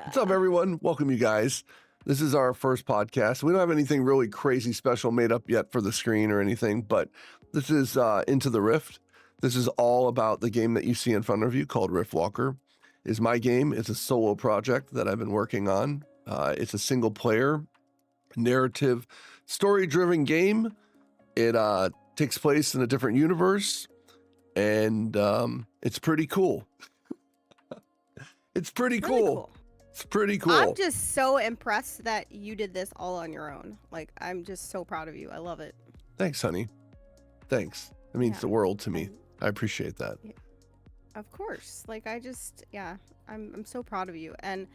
What's up, everyone? Welcome, you guys. This is our first podcast. We don't have anything really crazy special made up yet for the screen or anything, but this is Into the Rift. This is all about the game that you see in front of you called Riftwalker. It's my game. It's a solo project that I've been working on. It's a single player, narrative, story-driven game. It takes place in a different universe, and it's pretty cool. It's pretty cool. It's pretty cool. I'm just so impressed that you did this all on your own. Like, I'm just so proud of you. I love it. Thanks, honey. Thanks. It means the world to me. I appreciate that. Yeah. Of course. Like, I'm so proud of you. And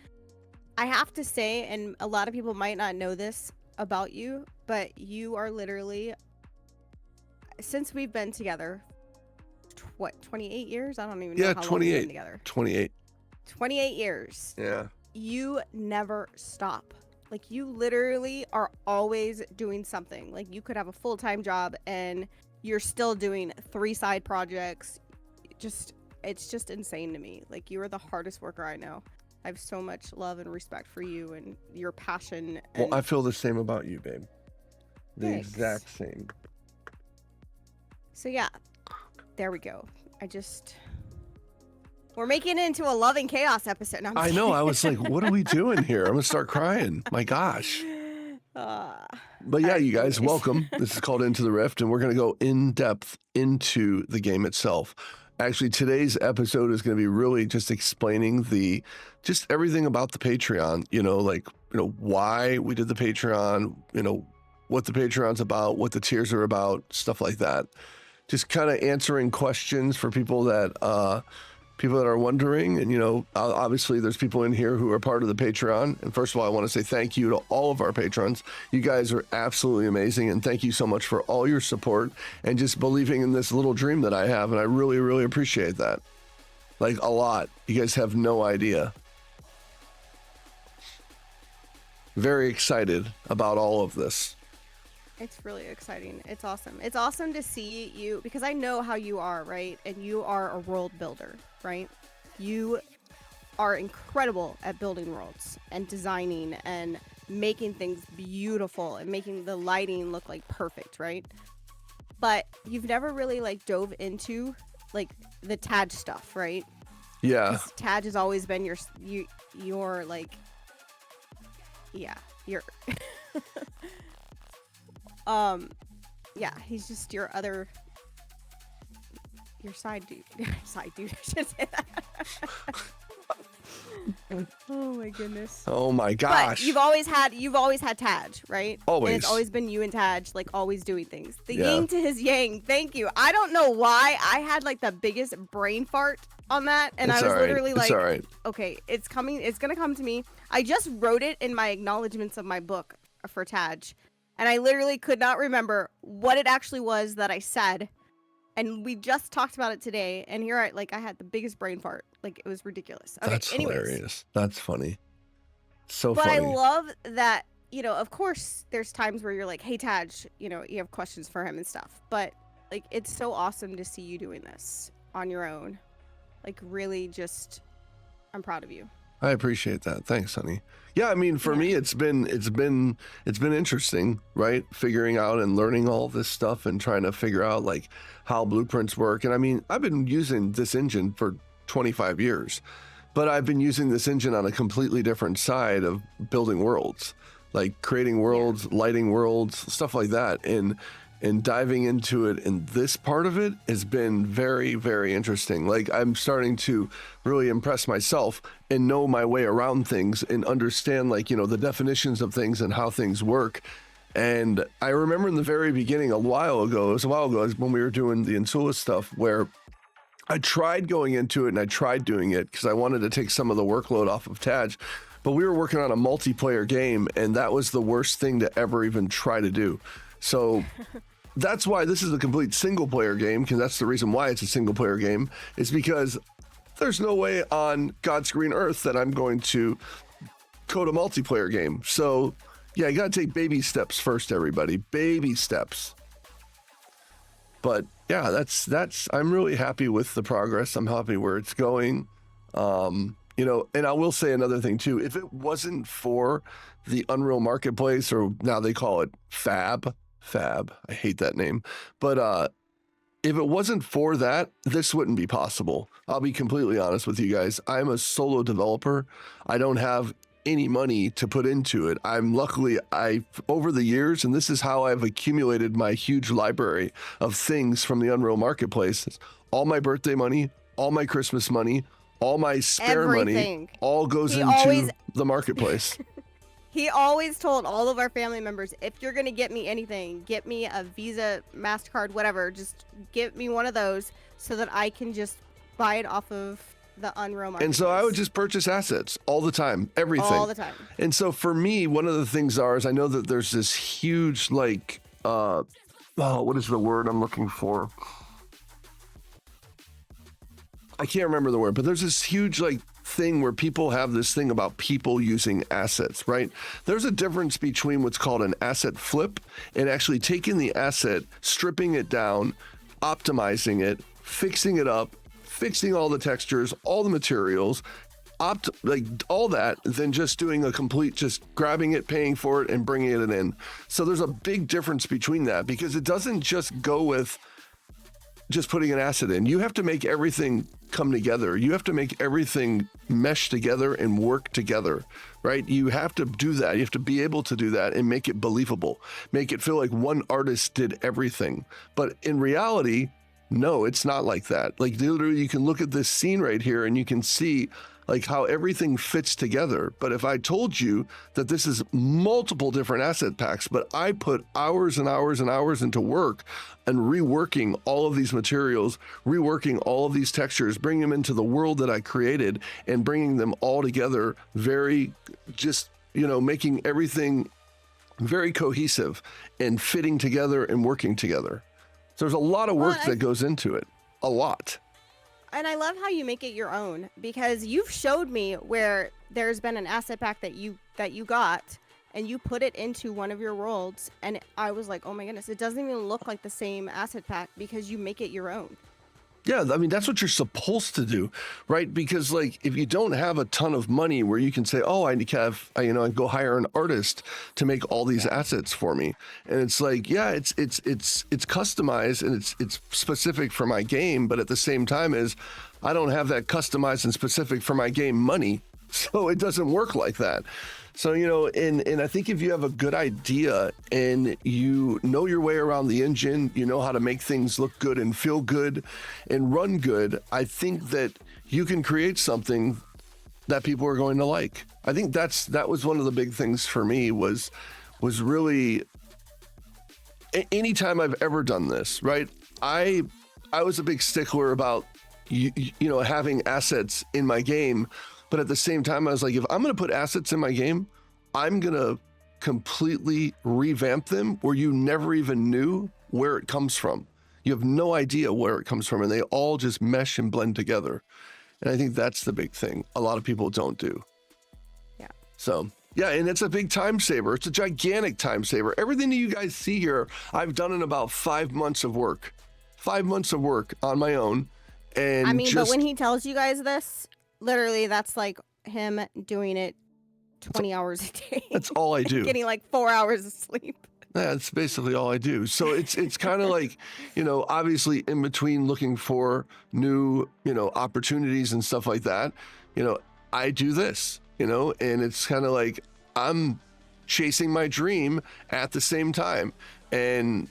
I have to say, and a lot of people might not know this about you, but you are literally, since we've been together, what, 28 years? I don't even know how long we've been together. 28 years. Yeah. You never stop. Like, you literally are always doing something. Like, you could have a full-time job and you're still doing 3 side projects. It's just insane to me. Like, you are the hardest worker I know. I have so much love and respect for you and your passion. Well, I feel the same about you, babe. The Thanks. exact same. So yeah, there we go. We're making it into a Love and Chaos episode. No, I know. I was like, what are we doing here? I'm going to start crying. My gosh. But yeah, you guys, welcome. This is called Into the Rift, and we're going to go in depth into the game itself. Actually, today's episode is going to be really just explaining just everything about the Patreon, why we did the Patreon, what the Patreon's about, what the tiers are about, stuff like that. Just kind of answering questions for people that are wondering. And, obviously there's people in here who are part of the Patreon. And first of all, I want to say thank you to all of our patrons. You guys are absolutely amazing. And thank you so much for all your support and just believing in this little dream that I have. And I really, really appreciate that. Like, a lot. You guys have no idea. Very excited about all of this. It's really exciting. It's awesome. It's awesome to see you, because I know how you are, right? And you are a world builder, right? You are incredible at building worlds and designing and making things beautiful and making the lighting look like perfect, right? But you've never really dove into the TAG stuff, right? Yeah. TAG has always been your he's just your side dude. Side dude, I should say that. Oh my goodness. Oh my gosh. But you've always had TAG, right? Always. And it's always been you and TAG, always doing things. The yin to his yang. Thank you. I don't know why I had the biggest brain fart on that, and I was literally it's all right. Okay, it's gonna come to me. I just wrote it in my acknowledgments of my book for TAG. And I literally could not remember what it actually was that I said. And we just talked about it today. And here I had the biggest brain fart. It was ridiculous. Okay, That's hilarious. That's funny. So but funny. But I love that, of course, there's times where you're like, hey, Taj, you have questions for him and stuff. But, it's so awesome to see you doing this on your own. Really just, I'm proud of you. I appreciate that. Thanks, honey. Yeah, I mean, for me, it's been interesting, right? Figuring out and learning all this stuff and trying to figure out how blueprints work. And I mean, I've been using this engine for 25 years, but I've been using this engine on a completely different side of building worlds, creating worlds, lighting worlds, stuff like that. And diving into it, and this part of it has been very, very interesting. I'm starting to really impress myself and know my way around things and understand, the definitions of things and how things work. And I remember in the very beginning, it was a while ago, when we were doing the Insula stuff, where I tried going into it and I tried doing it because I wanted to take some of the workload off of TAG. But we were working on a multiplayer game, and that was the worst thing to ever even try to do. So that's why this is a complete single player game, because that's the reason why it's a single player game, is because there's no way on God's green earth that I'm going to code a multiplayer game. So yeah, you got to take baby steps first, everybody. Baby steps. But yeah, that's I'm really happy with the progress. I'm happy where it's going. And I will say another thing too. If it wasn't for the Unreal Marketplace, or now they call it Fab, I hate that name, but if it wasn't for that, this wouldn't be possible. I'll be completely honest with you guys. I'm a solo developer. I don't have any money to put into it. Over the years, and this is how I've accumulated my huge library of things from the Unreal Marketplace. All my birthday money, all my Christmas money, all my spare money, all goes into the marketplace. He always told all of our family members, if you're going to get me anything, get me a Visa, MasterCard, whatever, just get me one of those so that I can just buy it off of the Unreal Marketplace. And so I would just purchase assets all the time, everything. All the time. And so for me, one of the things is I know that there's this huge, what is the word I'm looking for? I can't remember the word, but there's this huge thing where people have this thing about people using assets, right? There's a difference between what's called an asset flip and actually taking the asset, stripping it down, optimizing it, fixing it up, fixing all the textures, all the materials, all that, than just doing just grabbing it, paying for it, and bringing it in. So there's a big difference between that, because it doesn't just go with just putting an asset in. You have to make everything come together. You have to make everything mesh together and work together, right? You have to do that. You have to be able to do that and make it believable, make it feel like one artist did everything. But in reality, no, it's not like that. Literally, you can look at this scene right here and you can see how everything fits together. But if I told you that this is multiple different asset packs, but I put hours and hours and hours into work and reworking all of these materials, reworking all of these textures, bringing them into the world that I created and bringing them all together, making everything very cohesive and fitting together and working together. So there's a lot of work that goes into it, a lot. And I love how you make it your own, because you've showed me where there's been an asset pack that you got and you put it into one of your worlds, and I was like, oh my goodness, it doesn't even look like the same asset pack because you make it your own. Yeah, I mean, that's what you're supposed to do, right? Because if you don't have a ton of money where you can say, oh, I go hire an artist to make all these assets for me. And it's it's customized and it's specific for my game. But at the same time I don't have that customized and specific for my game money. So it doesn't work like that. So, and I think if you have a good idea and you know your way around the engine, you know how to make things look good and feel good and run good, I think that you can create something that people are going to like. I think that was one of the big things for me was really, anytime I've ever done this, right? I was a big stickler about, having assets in my game. But at the same time, I was like, if I'm going to put assets in my game, I'm going to completely revamp them where you never even knew where it comes from. You have no idea where it comes from, and they all just mesh and blend together. And I think that's the big thing a lot of people don't do. Yeah. So, yeah, and it's a big time saver. It's a gigantic time saver. Everything that you guys see here, I've done in about 5 months of work. 5 months of work on my own. And but when he tells you guys this, literally, that's like him doing it 20 hours a day. That's all I do. Getting 4 hours of sleep. That's basically all I do. So it's kind of obviously in between looking for new, opportunities and stuff like that, I do this, and it's kind of I'm chasing my dream at the same time and,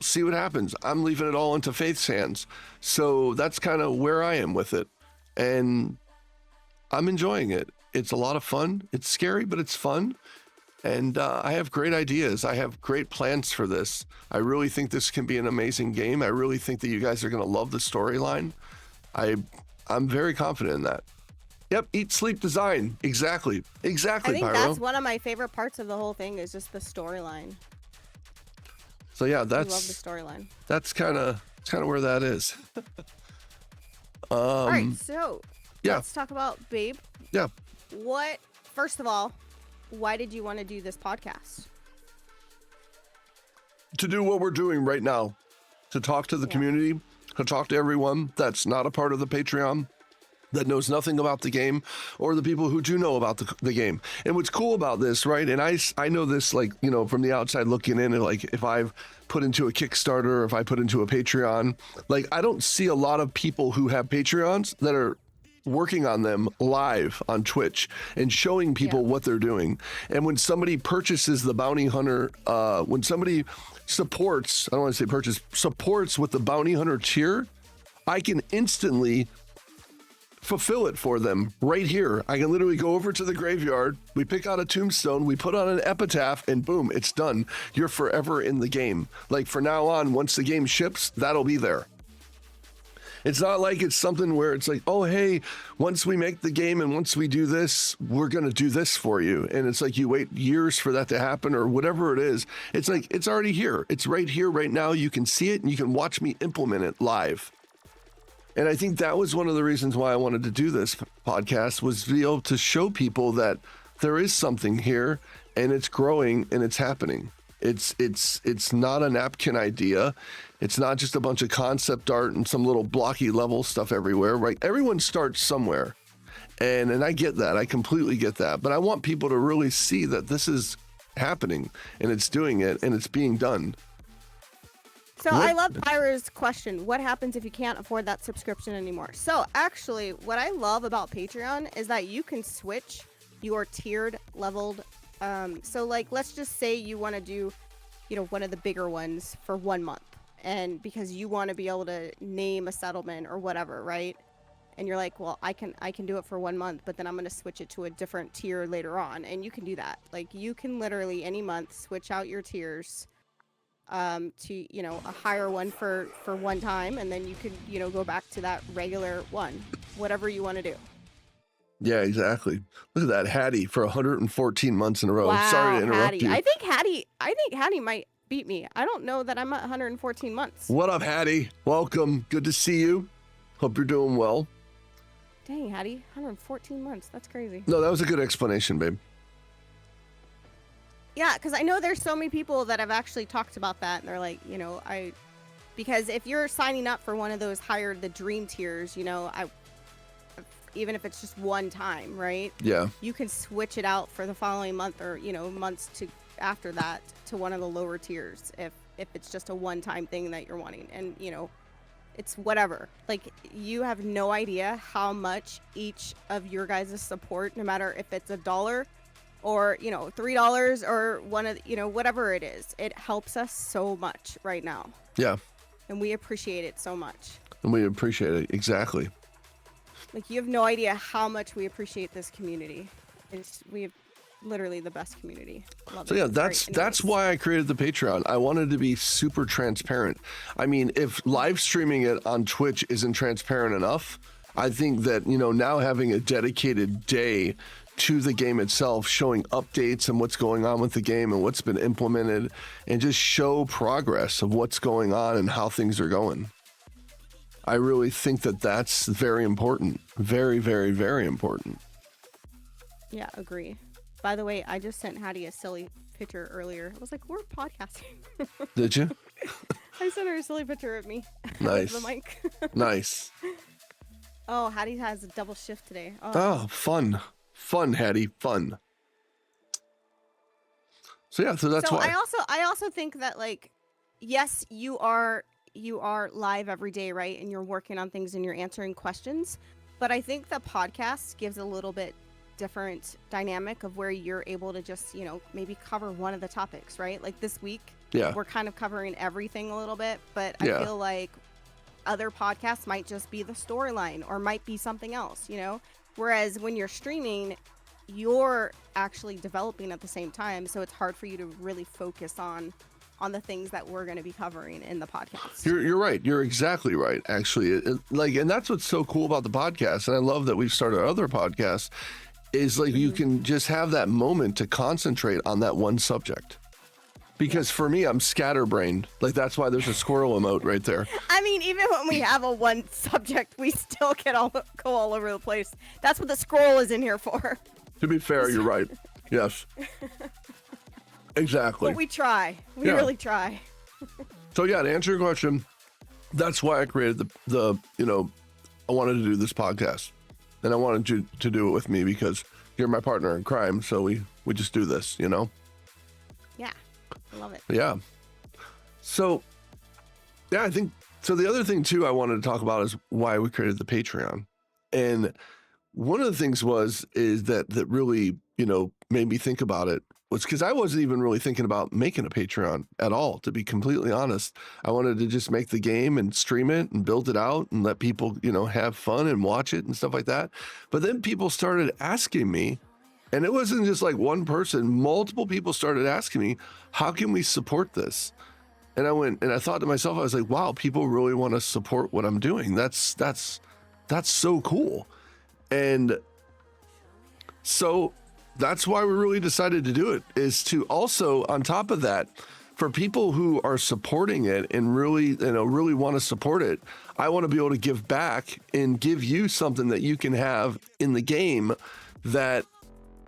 see what happens. I'm leaving it all into Faith's hands. So that's kind of where I am with it. And I'm enjoying it. It's a lot of fun. It's scary, but it's fun. And I have great ideas. I have great plans for this. I really think this can be an amazing game. I really think that you guys are going to love the storyline. I'm very confident in that. Yep, eat, sleep, design. Exactly, I think Pyro. that's one of my favorite parts of the whole thing is just the storyline. So yeah, I love the storyline. That's kind of where that is. All right, so yeah. Let's talk about Babe. Yeah. First of all, why did you want to do this podcast? To do what we're doing right now, to talk to the community, to talk to everyone that's not a part of the Patreon, that knows nothing about the game, or the people who do know about the game. And what's cool about this, right? And I know this, like, you know, from the outside looking in, and like if I've put into a Kickstarter, or if I put into a Patreon, like I don't see a lot of people who have Patreons that are working on them live on Twitch and showing people what they're doing. And when somebody purchases the Bounty Hunter, when somebody supports, I don't want to say purchase, supports with the Bounty Hunter tier, I can instantly fulfill it for them right here. I can literally go over to the graveyard, we pick out a tombstone, we put on an epitaph, and boom, it's done. You're forever in the game. Like for now on, once the game ships, that'll be there. It's not like it's something where it's like, oh, hey, once we make the game and once we do this, we're going to do this for you. And it's like you wait years for that to happen or whatever it is. It's like, it's already here. It's right here, right now. You can see it and you can watch me implement it live. And I think that was one of the reasons why I wanted to do this podcast, was to be able to show people that there is something here and it's growing and it's happening. It's not a napkin idea. It's not just a bunch of concept art and some little blocky level stuff everywhere, right? Everyone starts somewhere. And I get that. I completely get that. But I want people to really see that this is happening and it's doing it and it's being done. So I love Pyra's question. What happens if you can't afford that subscription anymore? So actually, what I love about Patreon is that you can switch your tiered leveled. So like, let's just say you want to do, you know, one of the bigger ones for 1 month. And because you want to be able to name a settlement or whatever, right? And you're like, well, I can do it for 1 month, but then I'm going to switch it to a different tier later on. And you can do that. Like you can literally any month switch out your tiers to, you know, a higher one for one time. And then you could, you know, go back to that regular one, whatever you want to do. Yeah, exactly. Look at that, Hattie, for 114 months in a row. Wow, Sorry to interrupt Hattie. you. I think Hattie might beat me. I don't know that I'm at 114 months. What up, Hattie? Welcome. Good to see you. Hope you're doing well. Dang, Hattie, 114 months. That's crazy. No, that was a good explanation, babe. Yeah, because I know there's so many people that have actually talked about that, and they're like, you know, because if you're signing up for one of those the dream tiers, you know, even if it's just one time, right? Yeah. You can switch it out for the following month or, you know, months to after that to one of the lower tiers if it's just a one-time thing that you're wanting. And, you know, it's whatever. Like, you have no idea how much each of your guys' support, no matter if it's $1 or, you know, $3 or one of, you know, whatever it is, it helps us so much right now. Yeah. And we appreciate it so much. And we appreciate it. Exactly. Like, you have no idea how much we appreciate this community. We have literally the best community. Love so it. yeah, that's why I created the Patreon. I wanted to be super transparent. I mean, if live streaming it on Twitch isn't transparent enough, I think that, you know, now having a dedicated day to the game itself, showing updates and what's going on with the game and what's been implemented, and just show progress of what's going on and how things are going. I really think that that's very important. Very, very, very important. Yeah, agree. By the way, I just sent Hattie a silly picture earlier. I was like, we're podcasting. Did you? I sent her a silly picture of me. Nice. The mic. Nice. Oh, Hattie has a double shift today. Oh, fun. Fun, Hattie. Fun. So yeah, so that's why. I also think that, like, yes, you are live every day, right? And you're working on things and you're answering questions. But I think the podcast gives a little bit different dynamic of where you're able to just, you know, maybe cover one of the topics, right? Like this week, we're kind of covering everything a little bit, but I feel like other podcasts might just be the storyline or might be something else, you know? Whereas when you're streaming, you're actually developing at the same time. So it's hard for you to really focus on the things that we're going to be covering in the podcast. You're right. You're exactly right, actually. And that's what's so cool about the podcast. And I love that we've started other podcasts is like, you can just have that moment to concentrate on that one subject. Because for me, I'm scatterbrained. Like, that's why there's a squirrel emote right there. I mean, even when we have a one subject, we still go all over the place. That's what the scroll is in here for. To be fair, you're right. Yes. Exactly. But we try. We really try. So yeah, to answer your question, that's why I created the you know, I wanted to do this podcast. and I wanted you to do it with me because you're my partner in crime. So we just do this, you know? Yeah, I love it. Yeah. So, yeah, I think, so the other thing too I wanted to talk about is why we created the Patreon. And one of the things is that really, you know, made me think about it was because I wasn't even really thinking about making a Patreon at all, to be completely honest. I wanted to just make the game and stream it and build it out and let people, you know, have fun and watch it and stuff like that. But then people started asking me, and it wasn't just like one person, multiple people started asking me, how can we support this? And I went, and I thought to myself, I was like, wow, people really want to support what I'm doing. That's so cool. And so that's why we really decided to do it, is to also, on top of that, for people who are supporting it and really, you know, really want to support it, I want to be able to give back and give you something that you can have in the game that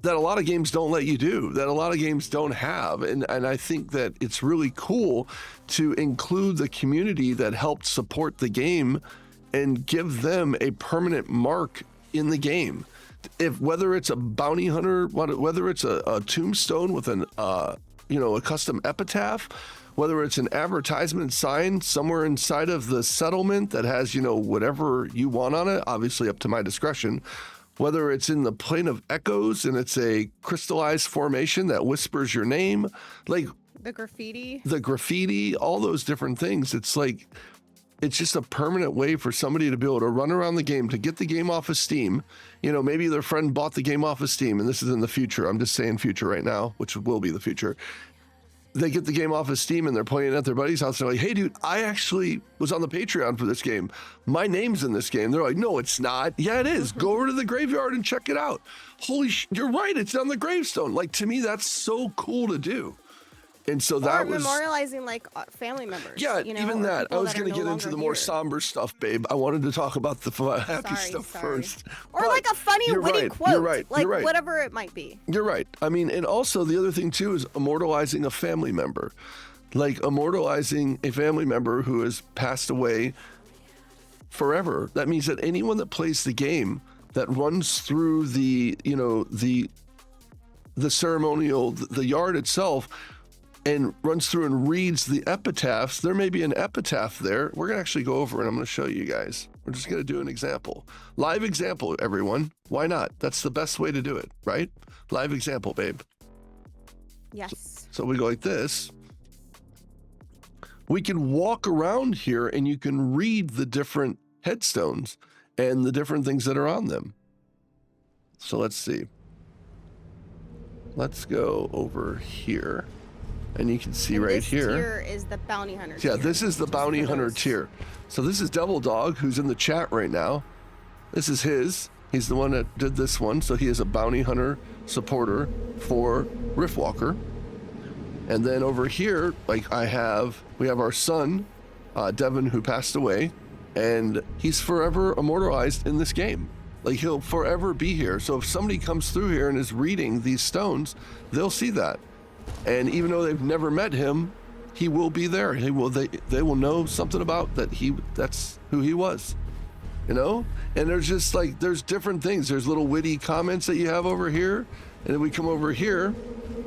a lot of games don't let you do, that a lot of games don't have. And I think that it's really cool to include the community that helped support the game and give them a permanent mark in the game. Whether it's a bounty hunter, whether it's a tombstone with an you know, a custom epitaph, whether it's an advertisement sign somewhere inside of the settlement that has, you know, whatever you want on it, obviously up to my discretion, whether it's in the Plane of Echoes and it's a crystallized formation that whispers your name, like the graffiti, all those different things. It's like, it's just a permanent way for somebody to be able to run around the game, to get the game off of Steam. You know, maybe their friend bought the game off of Steam, and this is in the future. I'm just saying future right now, which will be the future. They get the game off of Steam and they're playing at their buddy's house. They're like, hey, dude, I actually was on the Patreon for this game. My name's in this game. They're like, no, it's not. Yeah, it is. Go over to the graveyard and check it out. You're right. It's on the gravestone. Like, to me, that's so cool to do. And so that was memorializing like family members. Yeah, you know, even that. I was going to get into the more somber stuff, babe. I wanted to talk about the happy stuff first. Or but like a funny, witty quote. You're right. Like you're right. whatever it might be. You're right. I mean, and also the other thing too is immortalizing a family member. Like immortalizing a family member who has passed away forever. That means that anyone that plays the game that runs through the, you know, the ceremonial, the yard itself, and runs through and reads the epitaphs, there may be an epitaph there. We're gonna actually go over and I'm gonna show you guys. We're just gonna do an example. Live example, everyone. Why not? That's the best way to do it, right? Live example, babe. Yes. So we go like this. We can walk around here and you can read the different headstones and the different things that are on them. So let's see. Let's go over here. And you can see right here. This tier is the bounty hunter tier. Yeah, this is the bounty hunter tier. So this is Devil Dog, who's in the chat right now. This is his. He's the one that did this one. So he is a bounty hunter supporter for Riftwalker. And then over here, like we have our son, Devin, who passed away, and he's forever immortalized in this game. Like he'll forever be here. So if somebody comes through here and is reading these stones, they'll see that. And even though they've never met him, he will be there. They will know something about that. That's who he was, you know? And there's just like, there's different things. There's little witty comments that you have over here. And then we come over here,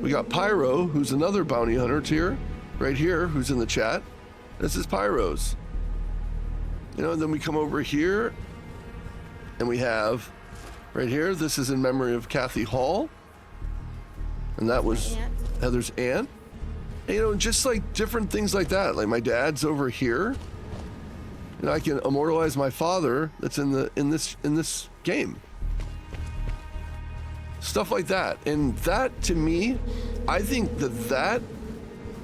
we got Pyro, who's another bounty hunter tier right here, who's in the chat. This is Pyro's, you know, and then we come over here and we have right here, this is in memory of Kathy Hall. And that was Heather's aunt. And, you know, just like different things like that. Like my dad's over here. And I can immortalize my father that's in this game. Stuff like that. And that, to me, I think that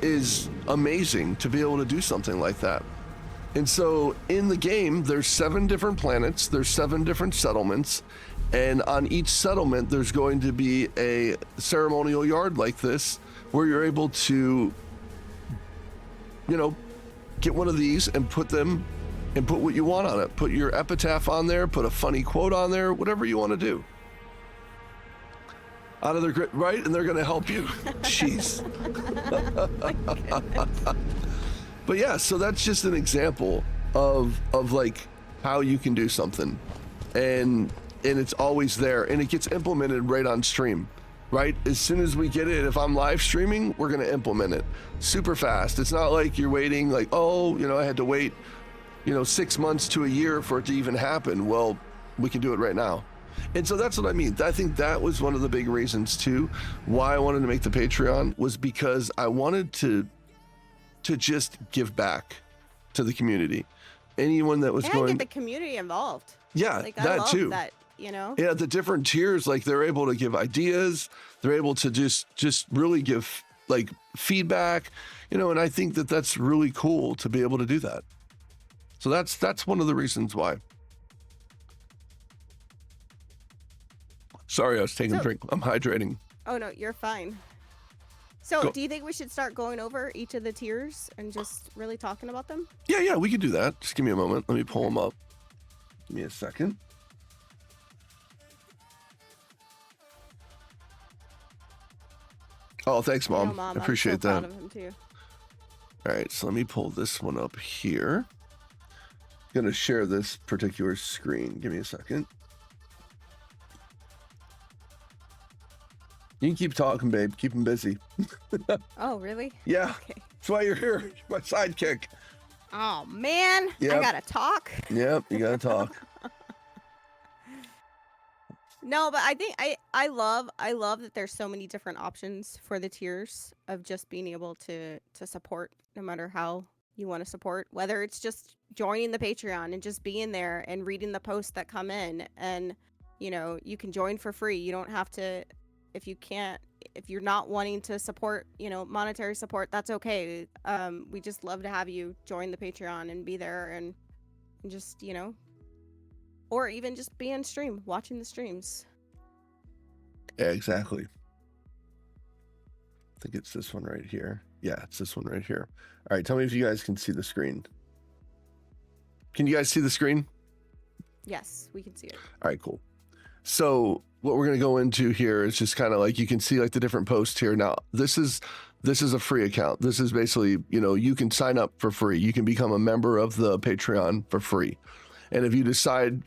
is amazing to be able to do something like that. And so in the game, there's 7 different planets. There's 7 different settlements. And on each settlement, there's going to be a ceremonial yard like this where you're able to, you know, get one of these and put what you want on it. Put your epitaph on there, put a funny quote on there, whatever you want to do. Out of their grit, right? And they're going to help you. Jeez. But yeah, so that's just an example of like how you can do something. And and it's always there, and it gets implemented right on stream, right? As soon as we get it, if I'm live streaming, we're going to implement it super fast. It's not like you're waiting like, oh, I had to wait, 6 months to a year for it to even happen. Well, we can do it right now. And so that's what I mean. I think that was one of the big reasons too why I wanted to make the Patreon, was because I wanted to just give back to the community. Anyone that was get the community involved. Yeah, like, that I love too. That, Yeah, the different tiers, like they're able to give ideas. They're able to just really give like feedback, and I think that that's really cool to be able to do that. So that's one of the reasons why. Sorry, I was taking a drink. I'm hydrating. Oh, no, you're fine. So do you think we should start going over each of the tiers and just really talking about them? Yeah, we could do that. Just give me a moment. Let me pull them up. Give me a second. Oh, thanks, Mom. Mom. I appreciate I'm so that. proud of him too. All right, so let me pull this one up here. I'm going to share this particular screen. Give me a second. You can keep talking, babe. Keep him busy. Oh, really? Yeah. Okay. That's why you're here. You're my sidekick. Oh, man. Yep. I gotta talk. Yep, you got to talk. No, but I think I love that there's so many different options for the tiers of just being able to support no matter how you want to support, whether it's just joining the Patreon and just being there and reading the posts that come in, and you can join for free. You don't have to, if you're not wanting to support, monetary support, that's okay. We just love to have you join the Patreon and be there and just, or even just be on stream, watching the streams. Yeah, exactly. I think it's this one right here. Yeah, it's this one right here. All right, tell me if you guys can see the screen. Can you guys see the screen? Yes, we can see it. All right, cool. So what we're going to go into here is just kind of like, you can see like the different posts here. Now, this is a free account. This is basically, you can sign up for free. You can become a member of the Patreon for free. And if you decide,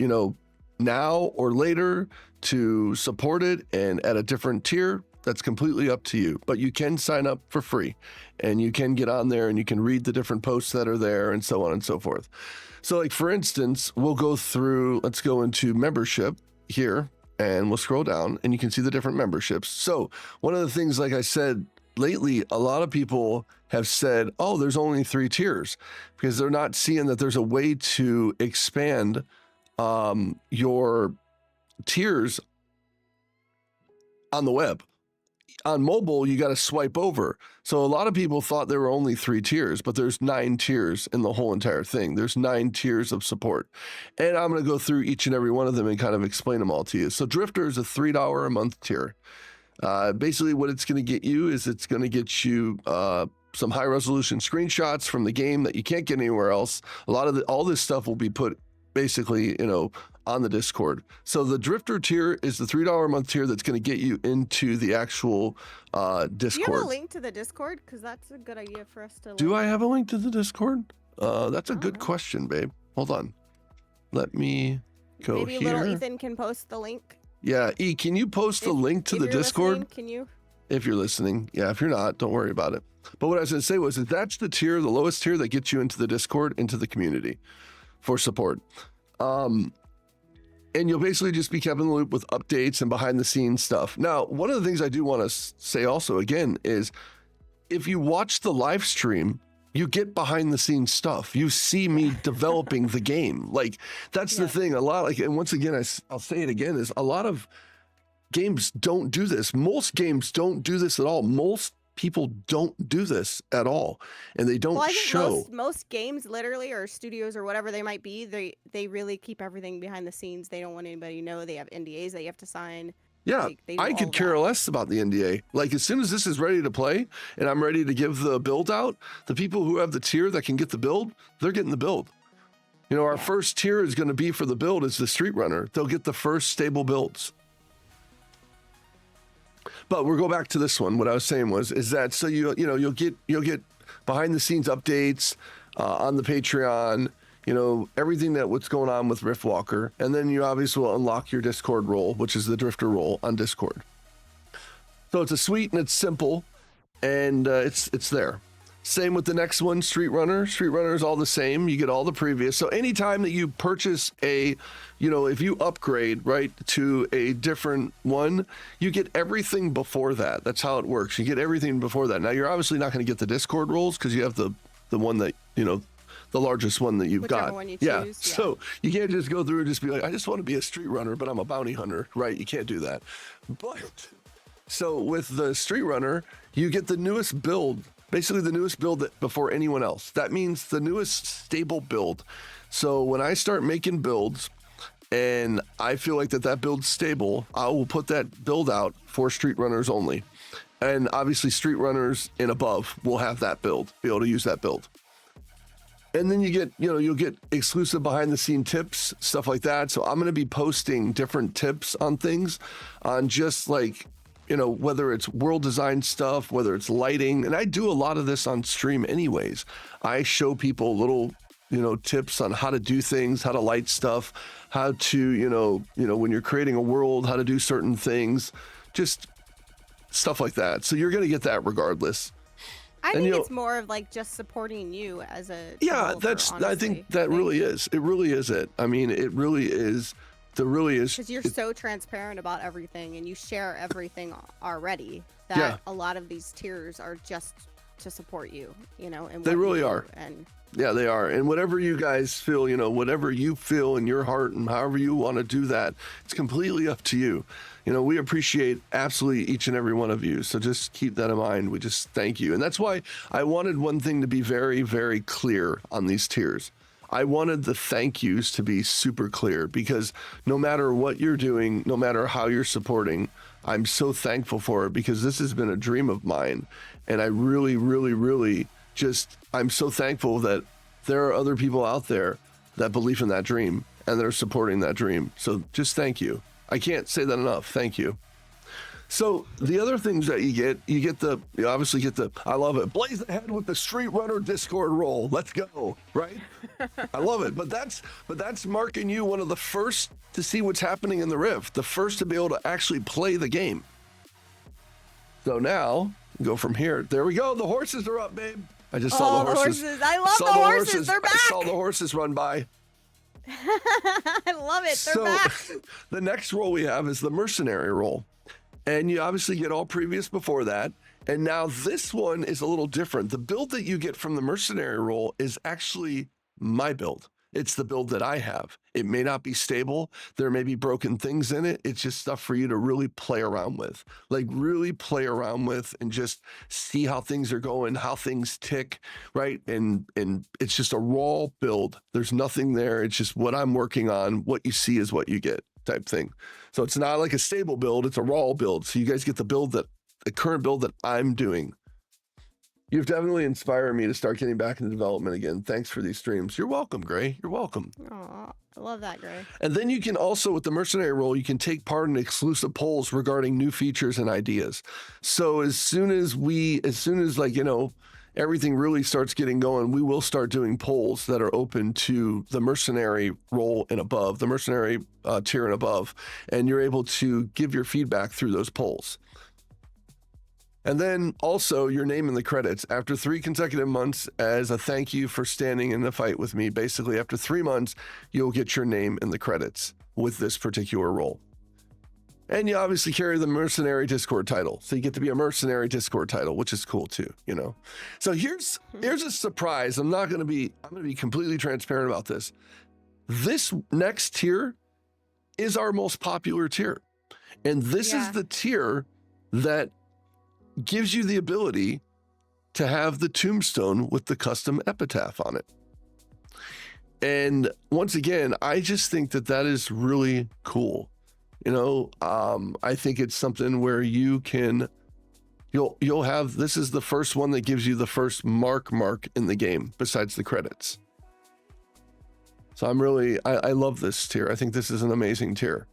now or later to support it and at a different tier, that's completely up to you. But you can sign up for free, and you can get on there and you can read the different posts that are there and so on and so forth. So like, for instance, we'll go through, let's go into membership here, and we'll scroll down and you can see the different memberships. So one of the things, like I said, lately, a lot of people have said, oh, there's only 3 tiers, because they're not seeing that there's a way to expand your tiers on the web. On mobile, you got to swipe over. So a lot of people thought there were only 3 tiers, but there's 9 tiers in the whole entire thing. There's 9 tiers of support. And I'm going to go through each and every one of them and kind of explain them all to you. So Drifter is a $3 a month tier. Basically what it's going to get you is it's going to get you some high resolution screenshots from the game that you can't get anywhere else. All this stuff will be put basically, on the Discord. So the Drifter tier is the $3 a month tier that's going to get you into the actual Discord. Do you have a link to the Discord? Because that's a good idea for us to. Do I have a link to the Discord? That's a good question, babe. Hold on. Let me go Maybe here. little Ethan can post the link. Yeah, E, can you post the link to the Discord? Can you? If you're listening. Yeah, if you're not, don't worry about it. But what I was going to say was that that's the tier, the lowest tier that gets you into the Discord, into the community for support. And you'll basically just be kept in the loop with updates and behind the scenes stuff. Now, one of the things I do want to say also, again, is if you watch the live stream, you get behind the scenes stuff. You see me developing the game. Like, that's the thing. A lot, like, and once again, I'll say it again, is a lot of games don't do this. Most games don't do this at all. Most people don't do this at all, and they don't show. Most games, literally, or studios or whatever they might be, they really keep everything behind the scenes. They don't want anybody to know. They have NDAs that you have to sign. Yeah, I could care less about the NDA. Like, as soon as this is ready to play and I'm ready to give the build out, the people who have the tier that can get the build, they're getting the build. Our first tier is going to be for the build is the Street Runner. They'll get the first stable builds. But we'll go back to this one. What I was saying is that so you'll get behind the scenes updates on the Patreon. everything what's going on with Riftwalker. And then you obviously will unlock your Discord role, which is the Drifter role on Discord. So it's a sweet and it's simple, and it's there. Same with the next one, Street Runner. Street Runner is all the same. You get all the previous. So anytime that you purchase if you upgrade, right, to a different one, you get everything before that. That's how it works. You get everything before that. Now, you're obviously not going to get the Discord roles because you have the one that, the largest one that you've Whichever got. One you choose, yeah. So you can't just go through and just be like, I just want to be a street runner, but I'm a bounty hunter, right? You can't do that. But so with the Street Runner, you get the newest build. Basically the newest build before anyone else. That means the newest stable build. So when I start making builds and I feel like that build's stable, I will put that build out for street runners only. And obviously street runners and above will have that build, be able to use that build. And then you get, you'll get exclusive behind the scene tips, stuff like that. So I'm going to be posting different tips on things, on just like, whether it's world design stuff, whether it's lighting. And I do a lot of this on stream anyways. I show people little, tips on how to do things, how to light stuff, how to, when you're creating a world, how to do certain things, just stuff like that. So you're going to get that regardless. I think it's more of like just supporting you as a developer, honestly. I think that really is. It really is it. I mean, it really is. Because you're so transparent about everything and you share everything already that a lot of these tiers are just to support you, and they really are. And yeah, they are. And whatever you guys feel, whatever you feel in your heart and however you want to do that, it's completely up to you. We appreciate absolutely each and every one of you. So just keep that in mind. We just thank you. And that's why I wanted one thing to be very, very clear on these tiers. I wanted the thank yous to be super clear, because no matter what you're doing, no matter how you're supporting, I'm so thankful for it, because this has been a dream of mine. And I really, really, really I'm so thankful that there are other people out there that believe in that dream and that are supporting that dream. So just thank you. I can't say that enough. Thank you. So the other things that you obviously get the, I love it, blaze ahead with the Street Runner Discord role. Let's go, right? I love it. But that's marking you one of the first to see what's happening in the Rift, the first to be able to actually play the game. So now, go from here. There we go. The horses are up, babe. I just saw the horses. I love the horses. They're back. I saw the horses run by. I love it. They're back. The next role we have is the mercenary role. And you obviously get all previous before that. And now this one is a little different. The build that you get from the mercenary role is actually my build. It's the build that I have. It may not be stable. There may be broken things in it. It's just stuff for you to really play around with. Like really play around with and just see how things are going, how things tick, right? And it's just a raw build. There's nothing there. It's just what I'm working on. What you see is what you get type thing. So it's not like a stable build. It's a raw build. So you guys get the current build that I'm doing. You've definitely inspired me to start getting back into development again. Thanks for these streams. You're welcome, Gray. You're welcome. Aw, I love that, Gray. And then you can also, with the mercenary role, you can take part in exclusive polls regarding new features and ideas. So as soon as everything really starts getting going, we will start doing polls that are open to the mercenary role and above, the mercenary tier and above, and you're able to give your feedback through those polls. And then also your name in the credits after 3 consecutive months as a thank you for standing in the fight with me. Basically, after 3 months, you'll get your name in the credits with this particular role. And you obviously carry the mercenary Discord title. So you get to be a mercenary Discord title, which is cool too, So here's a surprise. I'm going to be completely transparent about this. This next tier is our most popular tier. And this is the tier that gives you the ability to have the tombstone with the custom epitaph on it. And once again, I just think that is really cool. I think it's something where you'll have, this is the first one that gives you the first mark in the game besides the credits. So I love this tier. I think this is an amazing tier.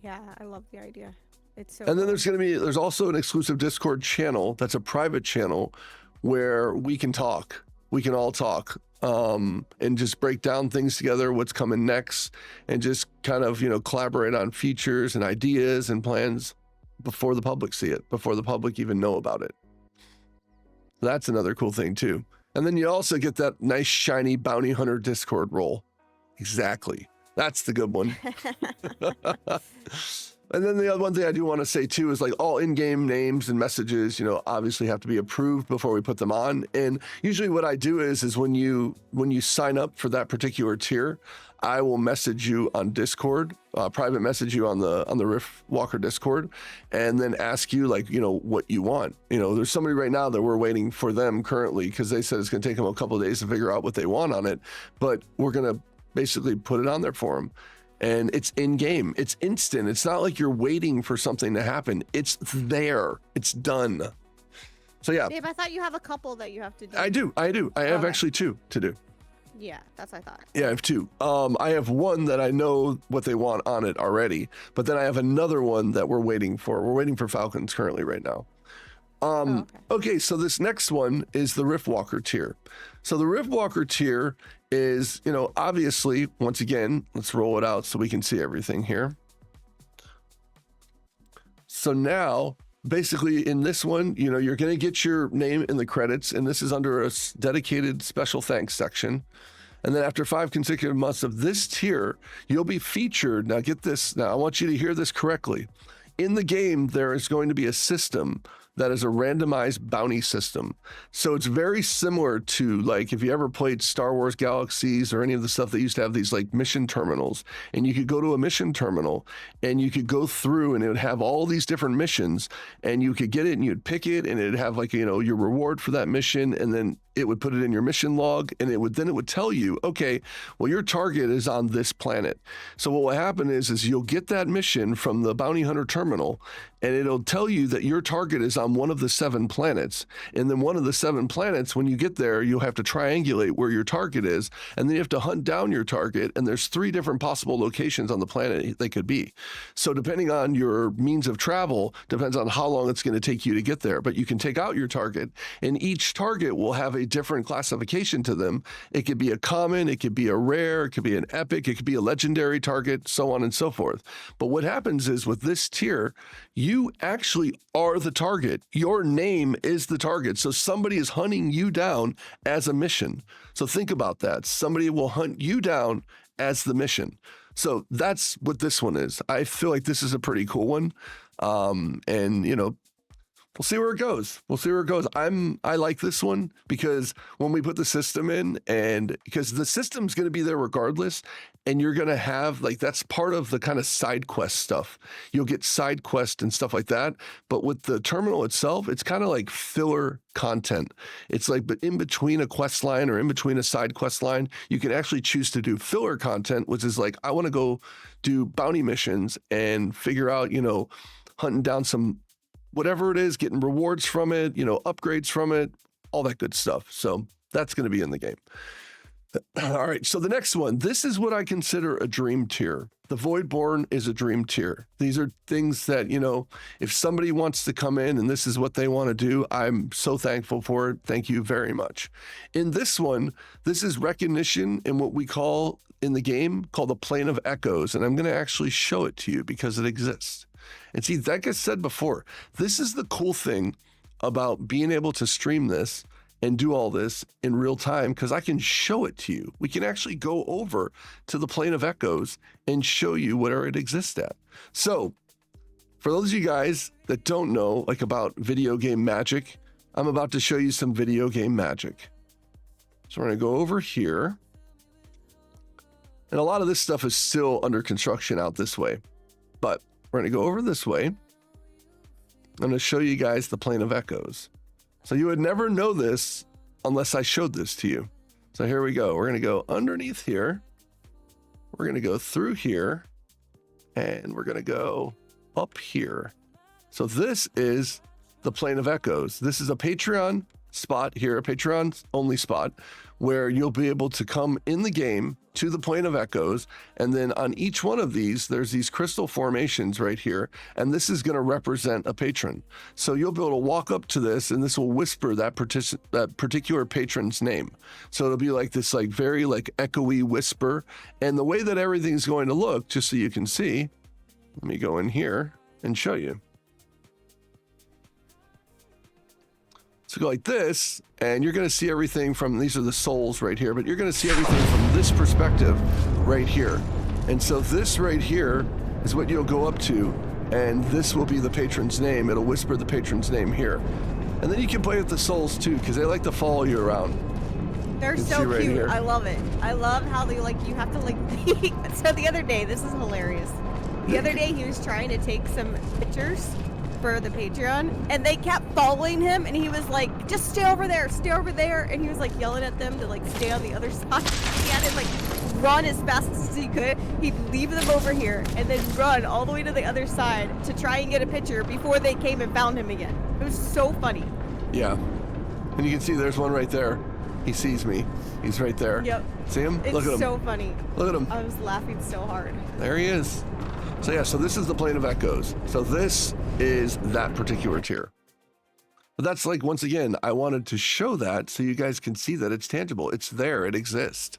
Yeah, I love the idea. It's so and then cool. there's also an exclusive Discord channel that's a private channel where we can talk. We can all talk and just break down things together, what's coming next, and just kind of, collaborate on features and ideas and plans before the public see it, before the public even know about it. That's another cool thing too. And then you also get that nice shiny bounty hunter Discord role. Exactly. That's the good one. And then the other one thing I do want to say too is like all in-game names and messages, obviously have to be approved before we put them on. And usually what I do is when you sign up for that particular tier, I will message you on Discord, private message you on the Riftwalker Discord, and then ask you like, what you want. There's somebody right now that we're waiting for them currently because they said it's going to take them a couple of days to figure out what they want on it, but we're going to basically put it on there for them. And it's in game. It's instant. It's not like you're waiting for something to happen. It's there. It's done. So yeah. Dave, I thought you have a couple that you have to do. I do. I have actually 2 to do. Yeah, that's what I thought. Yeah, I have 2. I have one that I know what they want on it already, but then I have another one that we're waiting for. We're waiting for Falcons currently right now. Okay, so this next one is the Riftwalker tier. So the Riftwalker tier is, obviously, once again, let's roll it out so we can see everything here. So now, basically in this one, you're going to get your name in the credits, and this is under a dedicated special thanks section. And then after 5 consecutive months of this tier, you'll be featured. Now get this. Now I want you to hear this correctly. In the game, there is going to be a system that is a randomized bounty system. So it's very similar to like if you ever played Star Wars Galaxies or any of the stuff that used to have these like mission terminals, and you could go to a mission terminal and you could go through and it would have all these different missions and you could get it and you'd pick it and it'd have like, your reward for that mission, and then it would put it in your mission log, and it would tell you, okay, well, your target is on this planet. So what will happen is you'll get that mission from the bounty hunter terminal, and it'll tell you that your target is on one of the 7 planets. And then one of the 7 planets, when you get there, you'll have to triangulate where your target is, and then you have to hunt down your target, and there's 3 different possible locations on the planet they could be. So depending on your means of travel, depends on how long it's going to take you to get there. But you can take out your target, and each target will have a different classification to them. It could be a common, it could be a rare, it could be an epic, it could be a legendary target, so on and so forth. But what happens is with this tier, you actually are the target. Your name is the target. So somebody is hunting you down as a mission. So think about that. Somebody will hunt you down as the mission. So that's what this one is. I feel like this is a pretty cool one. We'll see where it goes. I like this one because when we put the system in, and because the system's going to be there regardless, and you're going to have like, that's part of the kind of side quest stuff. You'll get side quest and stuff like that. But with the terminal itself, it's kind of like filler content. It's like, but in between a quest line or in between a side quest line, you can actually choose to do filler content, which is like, I want to go do bounty missions and figure out, hunting down some whatever it is, getting rewards from it, upgrades from it, all that good stuff. So that's going to be in the game. All right. So the next one, this is what I consider a dream tier. The Voidborn is a dream tier. These are things that, if somebody wants to come in and this is what they want to do, I'm so thankful for it. Thank you very much. In this one, this is recognition in what we call in the game called the Plane of Echoes. And I'm going to actually show it to you because it exists. And see, like I said before, this is the cool thing about being able to stream this and do all this in real time, because I can show it to you. We can actually go over to the Plane of Echoes and show you where it exists at. So for those of you guys that don't know like about video game magic, I'm about to show you some video game magic. So we're going to go over here. And a lot of this stuff is still under construction out this way, but we're going to go over this way. I'm going to show you guys the Plane of Echoes. So you would never know this unless I showed this to you. So here we go. We're going to go underneath here. We're going to go through here. And we're going to go up here. So this is the Plane of Echoes. This is a Patreon spot here, a Patreon only spot, where you'll be able to come in the game to the Plane of Echoes, and then on each one of these, there's these crystal formations right here, and this is going to represent a patron. So you'll be able to walk up to this, and this will whisper that particular patron's name. So it'll be like this, like very like echoey whisper, and the way that everything's going to look, just so you can see, let me go in here and show you. So go like this, and you're going to see everything from, these are the souls right here, but you're going to see everything from this perspective right here. And so this right here is what you'll go up to, and this will be the patron's name. It'll whisper the patron's name here. And then you can play with the souls too, because they like to follow you around. They're so right cute. here. I love it. I love how they like, you have to like, so the other day, this is hilarious. The other day he was trying to take some pictures for the Patreon, and they kept following him, and he was like, just stay over there, and he was like yelling at them to like stay on the other side. He had to like run as fast as he could. He'd leave them over here and then run all the way to the other side to try and get a picture before they came and found him again. It was so funny. Yeah. And you can see there's one right there. He sees me. He's right there. Yep. See him? It's Look at him. so funny. Look at him. I was laughing so hard. There he is. So yeah, so this is the Plane of Echoes. So this is that particular tier. But that's like, once again, I wanted to show that so you guys can see that it's tangible. It's there. It exists.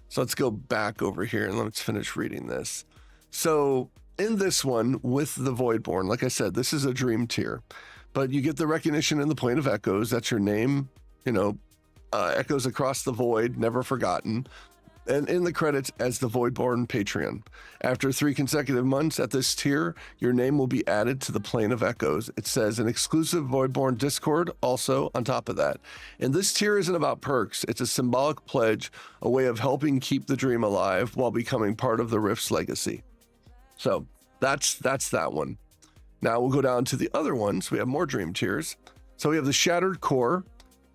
So let's go back over here and let's finish reading this. So in this one with the Voidborn, like I said, this is a dream tier, but you get the recognition in the Plane of Echoes. That's your name, echoes across the void, never forgotten. And in the credits as the Voidborn Patreon. After 3 consecutive months at this tier, your name will be added to the Plane of Echoes. It says an exclusive Voidborn Discord also on top of that. And this tier isn't about perks. It's a symbolic pledge, a way of helping keep the dream alive while becoming part of the Rift's legacy. So that's that one. Now we'll go down to the other ones. We have more dream tiers. So we have the Shattered Core,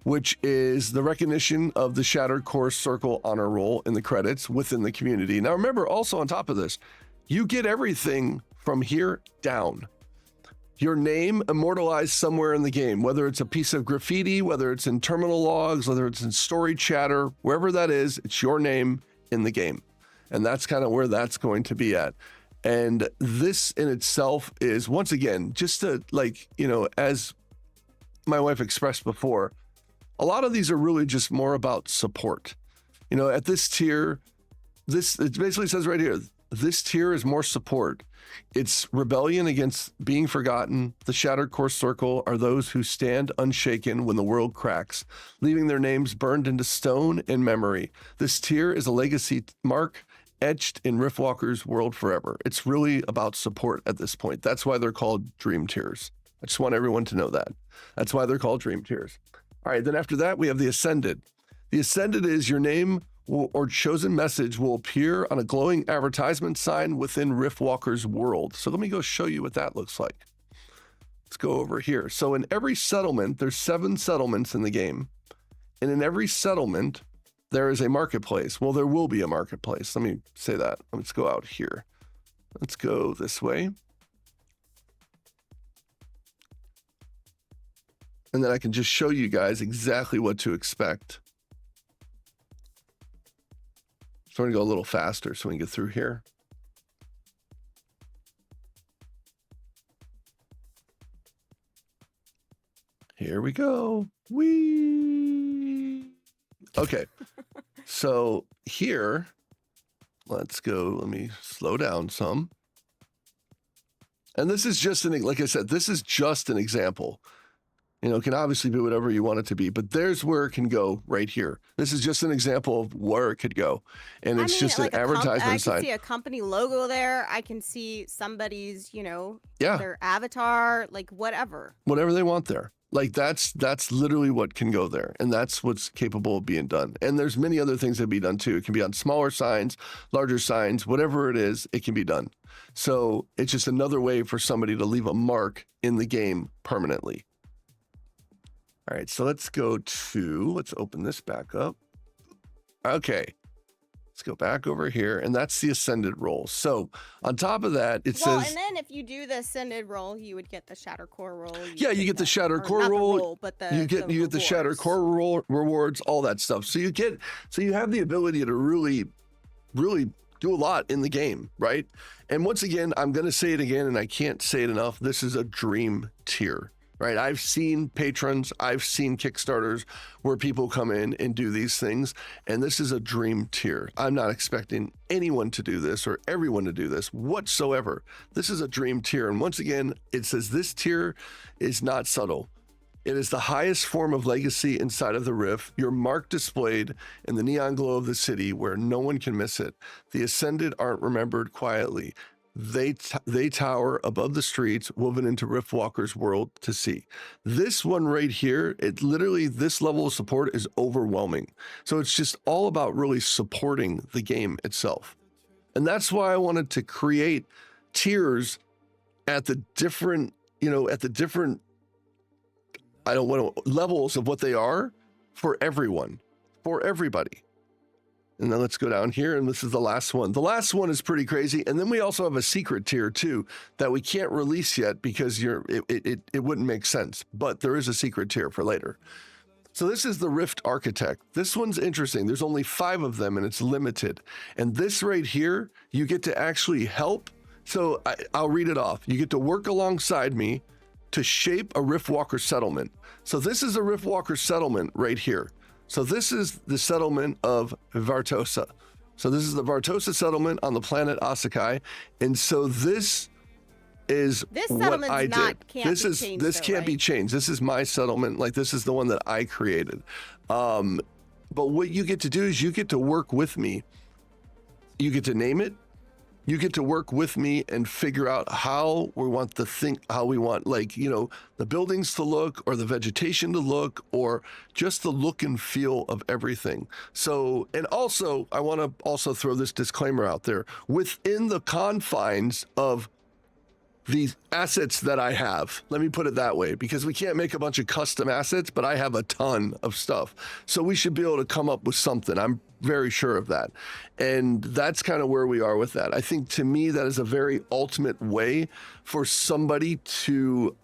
which is the recognition of the Shattered Core Circle honor roll in the credits within the community. Now remember, also on top of this, you get everything from here down. Your name immortalized somewhere in the game, whether it's a piece of graffiti, whether it's in terminal logs, whether it's in story chatter, wherever that is, it's your name in the game. And that's kind of where that's going to be at. And this in itself is, once again, just to as my wife expressed before, a lot of these are really just more about support. At this tier, it basically says right here, this tier is more support. It's rebellion against being forgotten. The Shattered Core Circle are those who stand unshaken when the world cracks, leaving their names burned into stone in memory. This tier is a legacy mark etched in Riftwalker's world forever. It's really about support at this point. That's why they're called dream tiers. I just want everyone to know that. That's why they're called dream tiers. All right, then after that, we have the Ascended. The Ascended is your name or chosen message will appear on a glowing advertisement sign within Riftwalker's world. So let me go show you what that looks like. Let's go over here. So in every settlement, there's 7 settlements in the game. And in every settlement, there is a marketplace. Well, there will be a marketplace. Let me say that. Let's go out here. Let's go this way. And then I can just show you guys exactly what to expect. So I'm going to go a little faster so we can get through here. Here we go. Whee! Okay. So here, let's go. Let me slow down some. And this is just like I said, this is just an example. It can obviously be whatever you want it to be, but there's where it can go right here. This is just an example of where it could go. And it's just an advertisement sign. I can see a company logo there. I can see somebody's, Yeah. their avatar, like whatever. Whatever they want there. Like that's literally what can go there. And that's what's capable of being done. And there's many other things that can be done too. It can be on smaller signs, larger signs, whatever it is, it can be done. So it's just another way for somebody to leave a mark in the game permanently. All right, so let's open this back up. Okay, Let's go back over here, and that's the ascended role. So on top of that, it Well, says, and then if you do the ascended roll, you would get the shatter core roll. you get the shatter or core not the roll. roll, but You get the shatter rewards. core roll rewards, all that stuff. So you have the ability to really do a lot in the game, right? And once again, I'm going to say it again, and I can't say it enough. This is a dream tier, right? I've seen patrons, I've seen Kickstarters where people come in and do these things, and this is a dream tier. I'm not expecting anyone to do this or everyone to do this whatsoever. This is a dream tier. And once again, it says this tier is not subtle. It is the highest form of legacy inside of the Rift, your mark displayed in the neon glow of the city where no one can miss it. The Ascended aren't remembered quietly. They tower above the streets, woven into Riftwalker's world to see. This one right here, it literally, this level of support is overwhelming. So it's just all about really supporting the game itself. And that's why I wanted to create tiers at the different, I don't want to levels of what they are for everyone, for everybody. And then let's go down here, and this is the last one. The last one is pretty crazy, and then we also have a secret tier too that we can't release yet because it wouldn't make sense. But there is a secret tier for later. So this is the Rift Architect. This one's interesting. There's only 5 of them, and it's limited. And this right here, you get to actually help. So I'll read it off. You get to work alongside me to shape a Riftwalker settlement. So this is a Riftwalker settlement right here. So this is the settlement of Vartosa. So this is the Vartosa settlement on the planet Asakai. And so this is what I did. This can't be changed. This is my settlement. Like, this is the one that I created. But what you get to do is you get to work with me. You get to name it. You get to work with me and figure out how we want the buildings to look, or the vegetation to look, or just the look and feel of everything. So, and also, I want to also throw this disclaimer out there. Within the confines of these assets that I have, let me put it that way, because we can't make a bunch of custom assets, but I have a ton of stuff. So we should be able to come up with something. I'm very sure of that. And that's kind of where we are with that. I think, to me, that is a very ultimate way for somebody to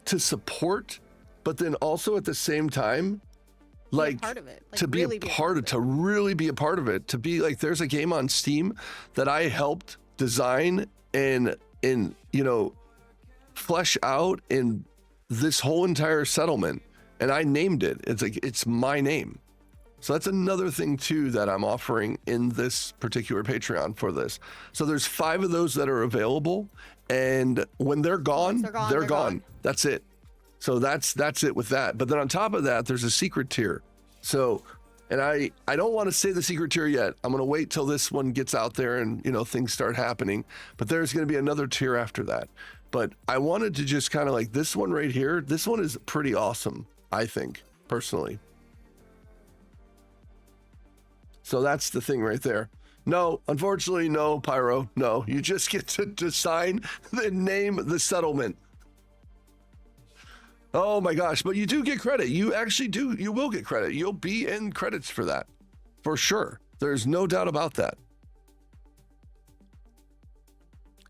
support, but then also at the same time, like, part of it, to really be a part of it, to be like, there's a game on Steam that I helped design and flesh out in this whole entire settlement, and I named it. It's like, it's my name. So that's another thing too that I'm offering in this particular Patreon for this. So there's 5 of those that are available, and when they're gone, they're gone. That's it. So that's it with that. But then on top of that, there's a secret tier. So, and I don't want to say the secret tier yet. I'm going to wait till this one gets out there and, things start happening. But there's going to be another tier after that. But I wanted to just kind of like, this one right here, this one is pretty awesome, I think, personally. So that's the thing right there. No, unfortunately, no, Pyro. No, you just get to design and name the settlement. Oh my gosh, but you do get credit. You actually do. You will get credit. You'll be in credits for that, for sure. There's no doubt about that.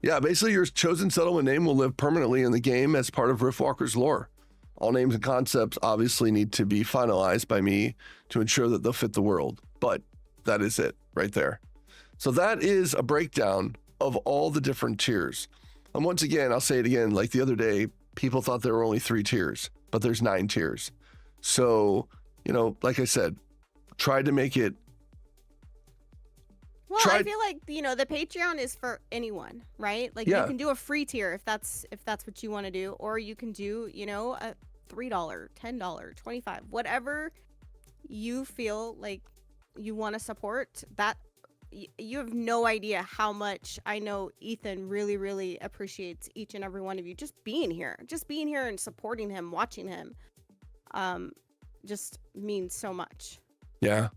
Yeah, basically your chosen settlement name will live permanently in the game as part of Riftwalker's lore. All names and concepts obviously need to be finalized by me to ensure that they'll fit the world, but that is it right there. So that is a breakdown of all the different tiers. And once again, I'll say it again, like the other day, people thought there were only 3 tiers, but there's 9 tiers. So, like I said, tried to make it. Well, I feel like, the Patreon is for anyone, right? Like, you can do a free tier if that's what you want to do, or you can do, a $3, $10, $25, whatever you feel like you want to support. That you have no idea how much I know Ethan really, really appreciates each and every one of you just being here and supporting him, watching him. Just means so much. Yeah.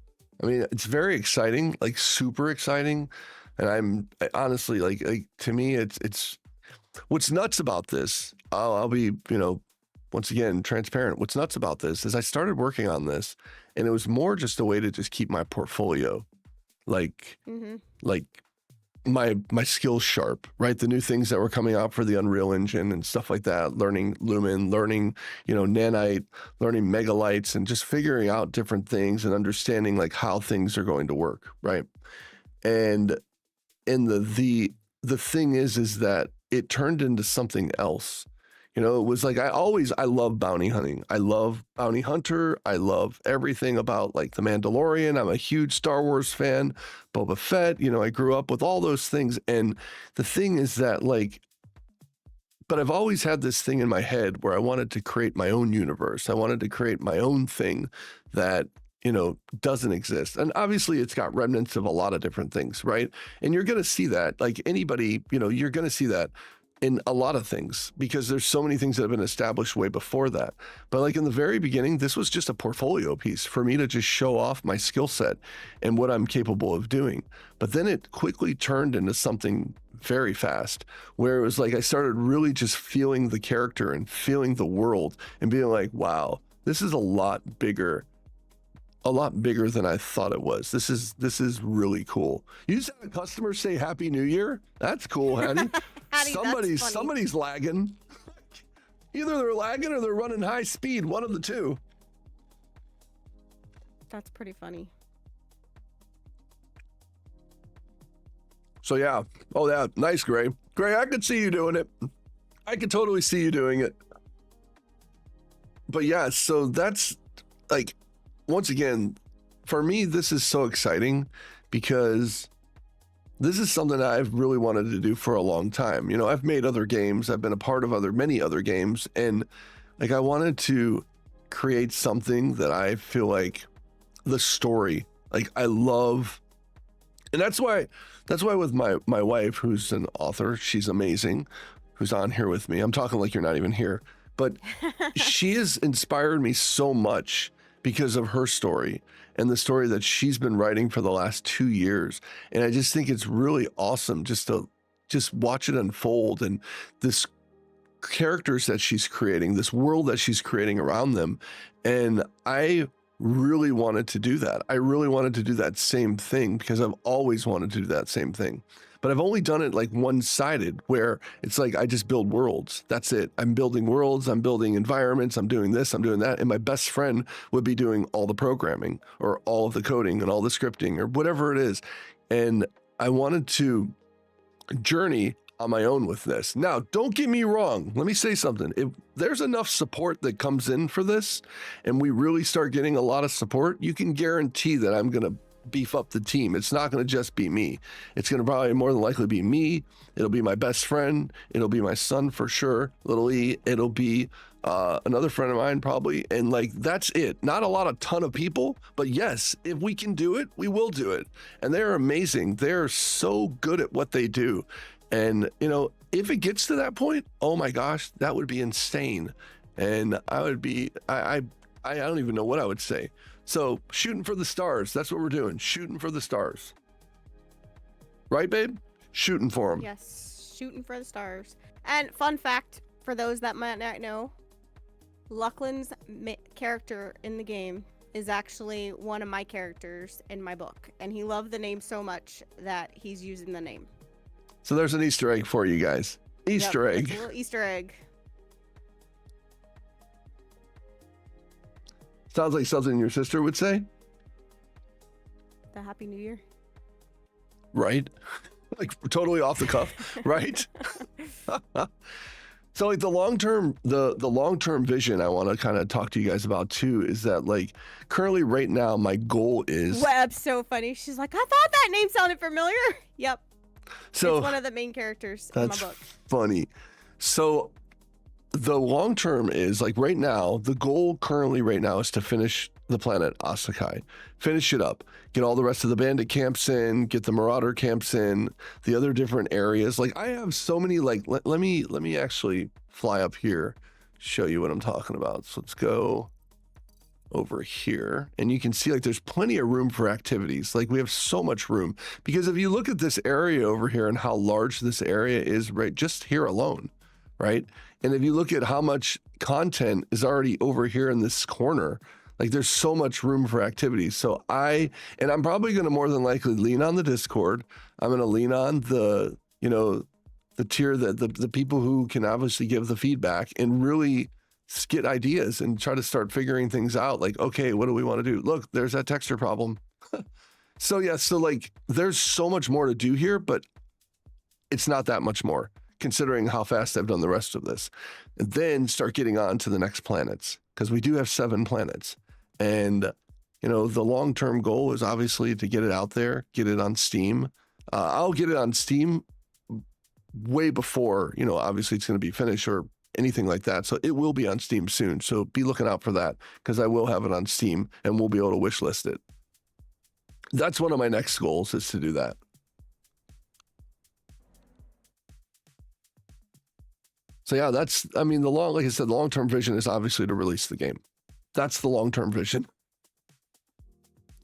I mean, it's very exciting, like super exciting. And I honestly, like to me, it's what's nuts about this. I'll be, once again, transparent. What's nuts about this is I started working on this, and it was more just a way to just keep my portfolio, like, Mm-hmm. like my skills sharp, right? The new things that were coming out for the Unreal Engine and stuff like that, learning Lumen, learning, nanite, learning megalites, and just figuring out different things and understanding like how things are going to work, right? And the thing is that it turned into something else. It was like I love bounty hunting. I love Bounty Hunter. I love everything about like The Mandalorian. I'm a huge Star Wars fan. Boba Fett, I grew up with all those things. And the thing is that but I've always had this thing in my head where I wanted to create my own universe. I wanted to create my own thing that, doesn't exist. And obviously it's got remnants of a lot of different things, right? And you're going to see that, like anybody, you're going to see that in a lot of things because there's so many things that have been established way before that. But like in the very beginning, this was just a portfolio piece for me to just show off my skill set and what I'm capable of doing. But then it quickly turned into something very fast where it was like I started really just feeling the character and feeling the world and being like, wow, this is a lot bigger than I thought it was. This is really cool. You just had a customer say Happy New Year? That's cool, Hattie. Hattie, that's funny. Somebody's lagging. Either they're lagging or they're running high speed, one of the two. That's pretty funny. So yeah. Oh yeah, nice, Gray. Gray, I could see you doing it. I could totally see you doing it. But yeah, so that's like, once again, for me, this is so exciting because this is something I've really wanted to do for a long time. I've made other games. I've been a part of many other games. And like, I wanted to create something that I feel like the story, like I love. And that's why with my wife, who's an author, she's amazing, who's on here with me. I'm talking like you're not even here, but she has inspired me so much because of her story and the story that she's been writing for the last 2 years. And I just think it's really awesome just to watch it unfold and this characters that she's creating, this world that she's creating around them. And I really wanted to do that. I really wanted to do that same thing because I've always wanted to do that same thing. But I've only done it like one-sided where it's like I just build worlds. That's it. I'm building worlds, I'm building environments, I'm doing this, I'm doing that. And my best friend would be doing all the programming or all of the coding and all the scripting or whatever it is. And I wanted to journey on my own with this. Now, don't get me wrong. Let me say something. If there's enough support that comes in for this and we really start getting a lot of support, you can guarantee that I'm going to beef up the team. It's not going to just be me. It's going to probably more than likely be me. It'll be my best friend. It'll be my son for sure, little E. It'll be another friend of mine probably. And like, that's it. Not a ton of people, but yes, if we can do it, we will do it. And they're amazing. They're so good at what they do. And, if it gets to that point, oh my gosh, that would be insane. And I would be, I don't even know what I would say. So shooting for the stars. That's what we're doing. Shooting for the stars. Right, babe? Shooting for them. Yes, shooting for the stars. And fun fact for those that might not know, Lachlan's character in the game is actually one of my characters in my book. And he loved the name so much that he's using the name. So there's an Easter egg for you guys. Easter egg. A little Easter egg. Sounds like something your sister would say. The Happy New Year. Right? Like totally off the cuff, right? So like the long-term vision I want to kind of talk to you guys about too is that like currently right now my goal is Web's so funny. She's like, I thought that name sounded familiar. Yep. So it's one of the main characters in my book. That's funny. So the long term is like right now, the goal currently right now is to finish the planet Asakai, finish it up, get all the rest of the bandit camps in, get the marauder camps in, the other different areas. Like I have so many, like, let me actually fly up here, show you what I'm talking about. So let's go over here and you can see like there's plenty of room for activities. Like we have so much room because if you look at this area over here and how large this area is, right, just here alone, right? And if you look at how much content is already over here in this corner, like there's so much room for activities. So I'm probably going to more than likely lean on the Discord. I'm going to lean on the tier that the people who can obviously give the feedback and really get ideas and try to start figuring things out. Like, okay, what do we want to do? Look, there's that texture problem. So like there's so much more to do here, but it's not that much more considering how fast I've done the rest of this. And then start getting on to the next planets, because we do have 7 planets. And, the long-term goal is obviously to get it out there, get it on Steam. I'll get it on Steam way before, obviously it's going to be finished or anything like that. So it will be on Steam soon. So be looking out for that, because I will have it on Steam and we'll be able to wish list it. That's one of my next goals, is to do that. So yeah, like I said, the long-term vision is obviously to release the game. That's the long-term vision.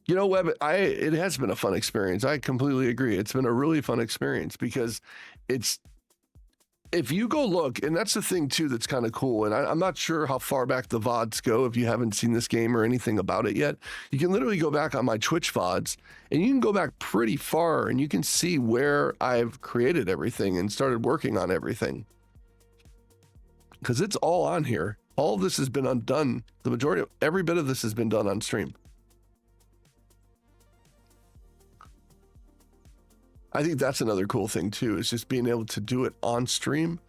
Webb, it has been a fun experience. I completely agree. It's been a really fun experience, because if you go look, and that's the thing too that's kind of cool, and I'm not sure how far back the VODs go if you haven't seen this game or anything about it yet. You can literally go back on my Twitch VODs, and you can go back pretty far, and you can see where I've created everything and started working on everything. Because it's all on here. All of this has been undone. The majority of every bit of this has been done on stream. I think that's another cool thing too, is just being able to do it on stream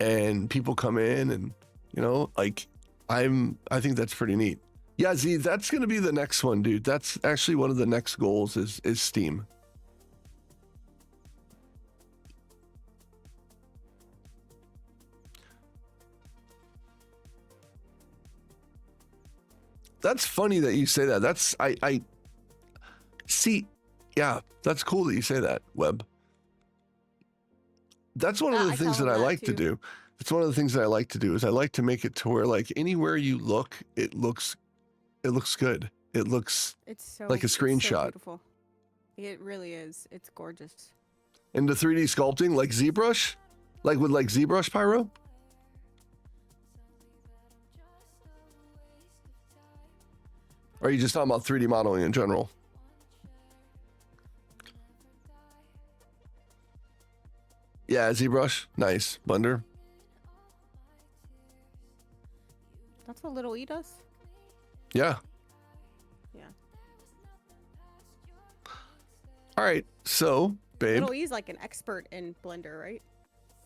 and people come in and, I think that's pretty neat. Yeah, Z, that's going to be the next one, dude. That's actually one of the next goals is Steam. That's funny that you say that. That's, I see. Yeah, that's cool that you say that, Webb. That's one of the things that I like to do. It's one of the things that I like to do is I like to make it to where, like, anywhere you look, it looks good. It's like a screenshot. It's so beautiful. It really is. It's gorgeous. And the 3D sculpting, like ZBrush, like with like ZBrush Pyro. Or are you just talking about 3D modeling in general? Yeah, ZBrush. Nice. Blender. That's what Little E does? Yeah. Yeah. All right. So, babe. Little E's like an expert in Blender, right?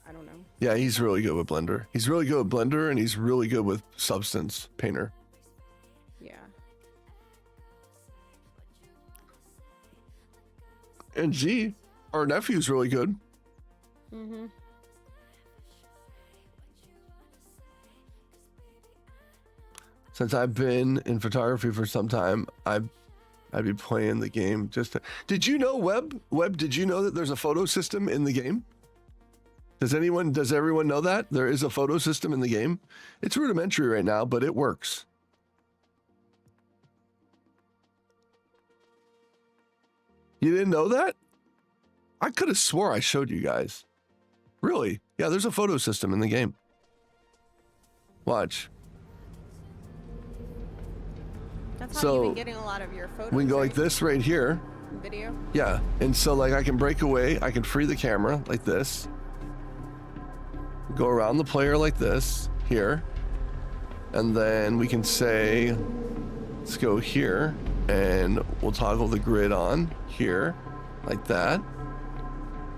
I don't know. Yeah, he's really good with Blender. He's really good with Blender, and he's really good with Substance Painter. Yeah. And Z, our nephew's really good. Mm-hmm. Since I've been in photography for some time, I'd be playing the game did you know, Webb, did you know that there's a photo system in the game? Does everyone know that? There is a photo system in the game? It's rudimentary right now, but it works. You didn't know that? I could have swore I showed you guys. Really? Yeah, there's a photo system in the game. Watch. That's how you've been getting a lot of your photos. We can go like this right here. Video? Yeah, and so like I can break away, I can free the camera like this. Go around the player like this, here. And then we can say, let's go here, and we'll toggle the grid on here, like that.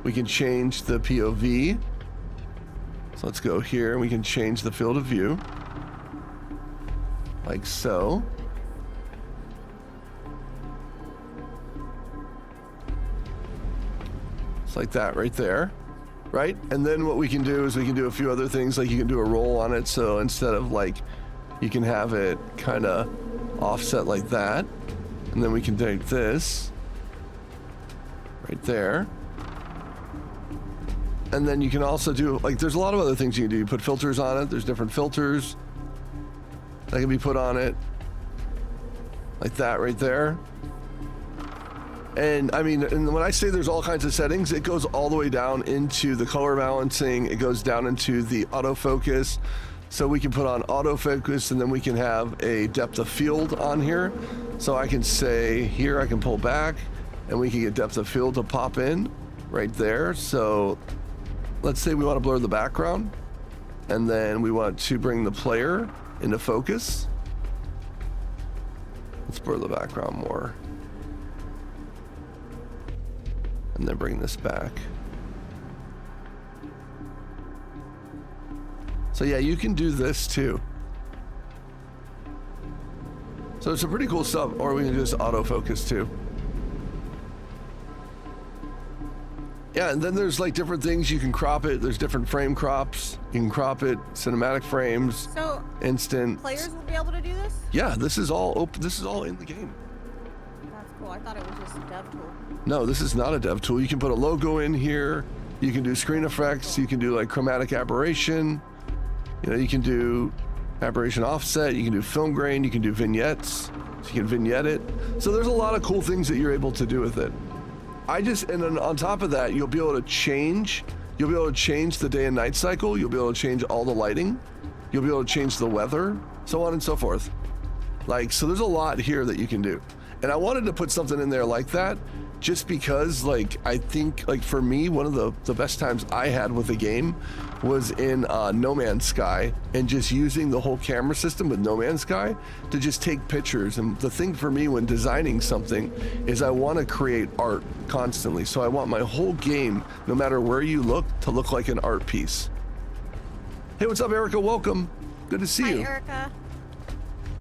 We can change the POV. So let's go here, and we can change the field of view. Like so. It's like that right there, right? And then what we can do is we can do a few other things, like you can do a roll on it. So instead of like, you can have it kind of offset like that. And then we can take this right there. And then you can also do, like, there's a lot of other things you can do. You put filters on it. There's different filters that can be put on it. Like that right there. And I mean, and when I say there's all kinds of settings, it goes all the way down into the color balancing. It goes down into the autofocus. So we can put on autofocus, and then we can have a depth of field on here. So I can say here, I can pull back and we can get depth of field to pop in right there. So let's say we want to blur the background, and then we want to bring the player into focus. Let's blur the background more. And then bring this back. So yeah, you can do this too. So it's some pretty cool stuff, or we can just autofocus too. Yeah, and then there's like different things you can crop it. There's different frame crops. You can crop it, cinematic frames, So instant. players will be able to do this? Yeah, this is all open. This is all in the game. That's cool. I thought it was just a dev tool. No, this is not a dev tool. You can put a logo in here. You can do screen effects. You can do like chromatic aberration. You know, you can do aberration offset. You can do film grain. You can do vignettes. So you can vignette it. So there's a lot of cool things that you're able to do with it. And then on top of that, you'll be able to change the day and night cycle. You'll be able to change all the lighting. You'll be able to change the weather, so on and so forth. Like, so there's a lot here that you can do. And I wanted to put something in there like that just because, like, I think, like, for me, one of the best times I had with a game was in No Man's Sky, and just using the whole camera system with No Man's Sky to just take pictures. And the thing for me when designing something is I want to create art constantly. So I want my whole game, no matter where you look, to look like an art piece. Hey, what's up, Erica? Welcome. Good to see you. Hi, Erica.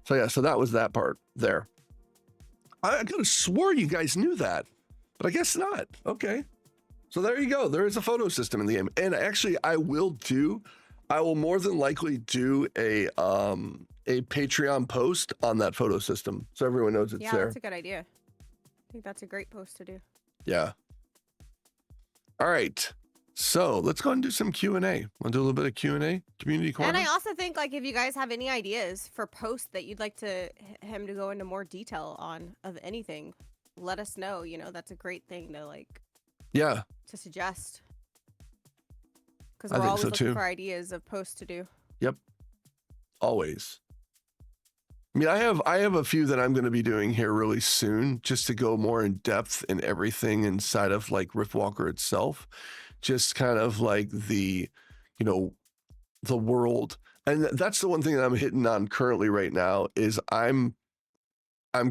So yeah, so that was that part there. I could have swore you guys knew that, but I guess not. Okay. So there you go. There is a photo system in the game. And actually I will more than likely do a Patreon post on that pphoto system, so everyone knows it's there. That's a good idea. I think that's a great post to do. Yeah. All right. So let's go and do some Q&A. Want to do a little bit of Q&A? Community corner? And I also think, like, if you guys have any ideas for posts that you'd like him to go into more detail on of anything, let us know. You know, that's a great thing to, like, yeah, to suggest. Because I we're think always so, looking too. for ideas of posts to do. Yep. Always. I mean, I have a few that I'm going to be doing here really soon, just to go more in depth in everything inside of like Riftwalker itself. Just kind of like the, you know, the world. And that's the one thing that I'm hitting on currently right now is I'm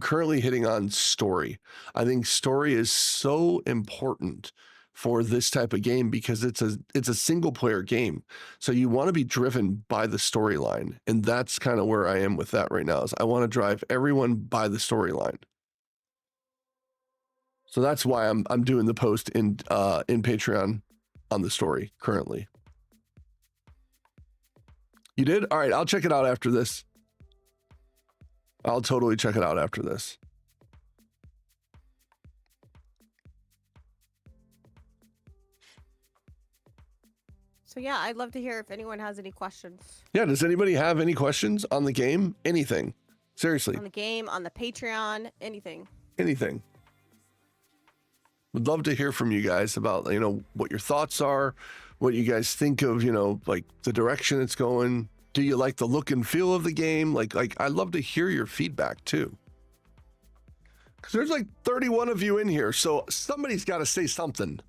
currently hitting on story. I think story is so important for this type of game because it's a single player game. So you want to be driven by the storyline. And that's kind of where I am with that right now is I want to drive everyone by the storyline. So that's why I'm doing the post in Patreon on the story currently. You did? All right, I'll check it out after this. I'll totally check it out after this. So yeah, I'd love to hear if anyone has any questions. Yeah, does anybody have any questions on the game? Anything. Seriously. On the game, on the Patreon, anything. Anything. Would love to hear from you guys about, you know, what your thoughts are, what you guys think of, you know, like the direction it's going. Do you like the look and feel of the game? Like I'd love to hear your feedback too. Because there's like 31 of you in here, so somebody's got to say something.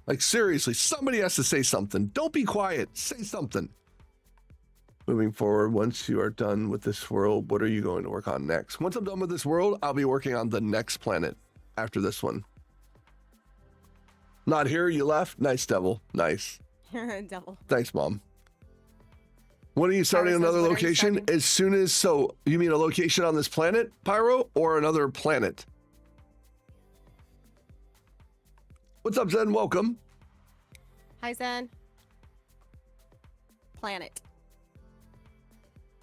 Like seriously, somebody has to say something. Don't be quiet. Say something. Moving forward, once you are done with this world, what are you going to work on next? Once I'm done with this world, I'll be working on the next planet after this one. Not here, you left? Nice, Devil. Nice. Devil. Thanks, Mom. When are you starting another location? As soon as, so you mean a location on this planet, Pyro, or another planet? What's up, Zen? Welcome. Hi, Zen. Planet.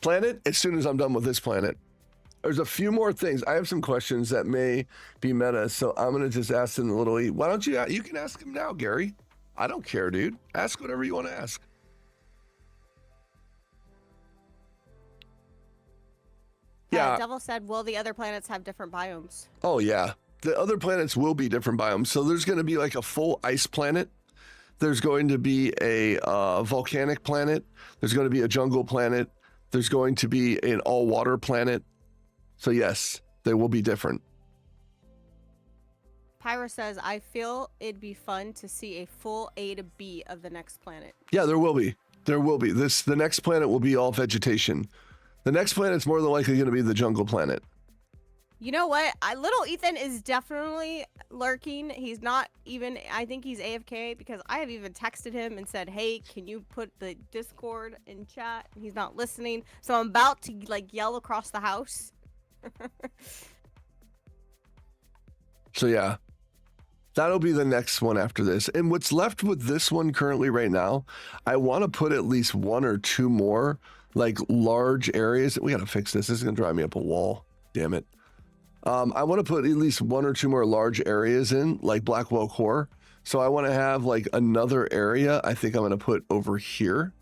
Planet, as soon as I'm done with this planet. There's a few more things. I have some questions that may be meta, so I'm going to just ask them a little. Why don't you can ask them now, Gary. I don't care, dude. Ask whatever you want to ask. Yeah. Devil said, will the other planets have different biomes? Oh, yeah. The other planets will be different biomes. So there's going to be like a full ice planet. There's going to be a volcanic planet. There's going to be a jungle planet. There's going to be an all-water planet. So yes, they will be different. Pyra says, I feel it'd be fun to see a full A to B of the next planet. Yeah, there will be. There will be. The next planet will be all vegetation. The next planet's more than likely going to be the jungle planet. You know what? Little Ethan is definitely lurking. He's not even, I think he's AFK because I have even texted him and said, hey, can you put the Discord in chat? And he's not listening. So I'm about to like yell across the house. So yeah, that'll be the next one after this. And what's left with this one currently right now, I want to put at least one or two more like large areas. We got to fix this. This is going to drive me up a wall. Damn it. I want to put at least one or two more large areas in, like Blackwell Core. So I want to have like another area I think I'm going to put over here.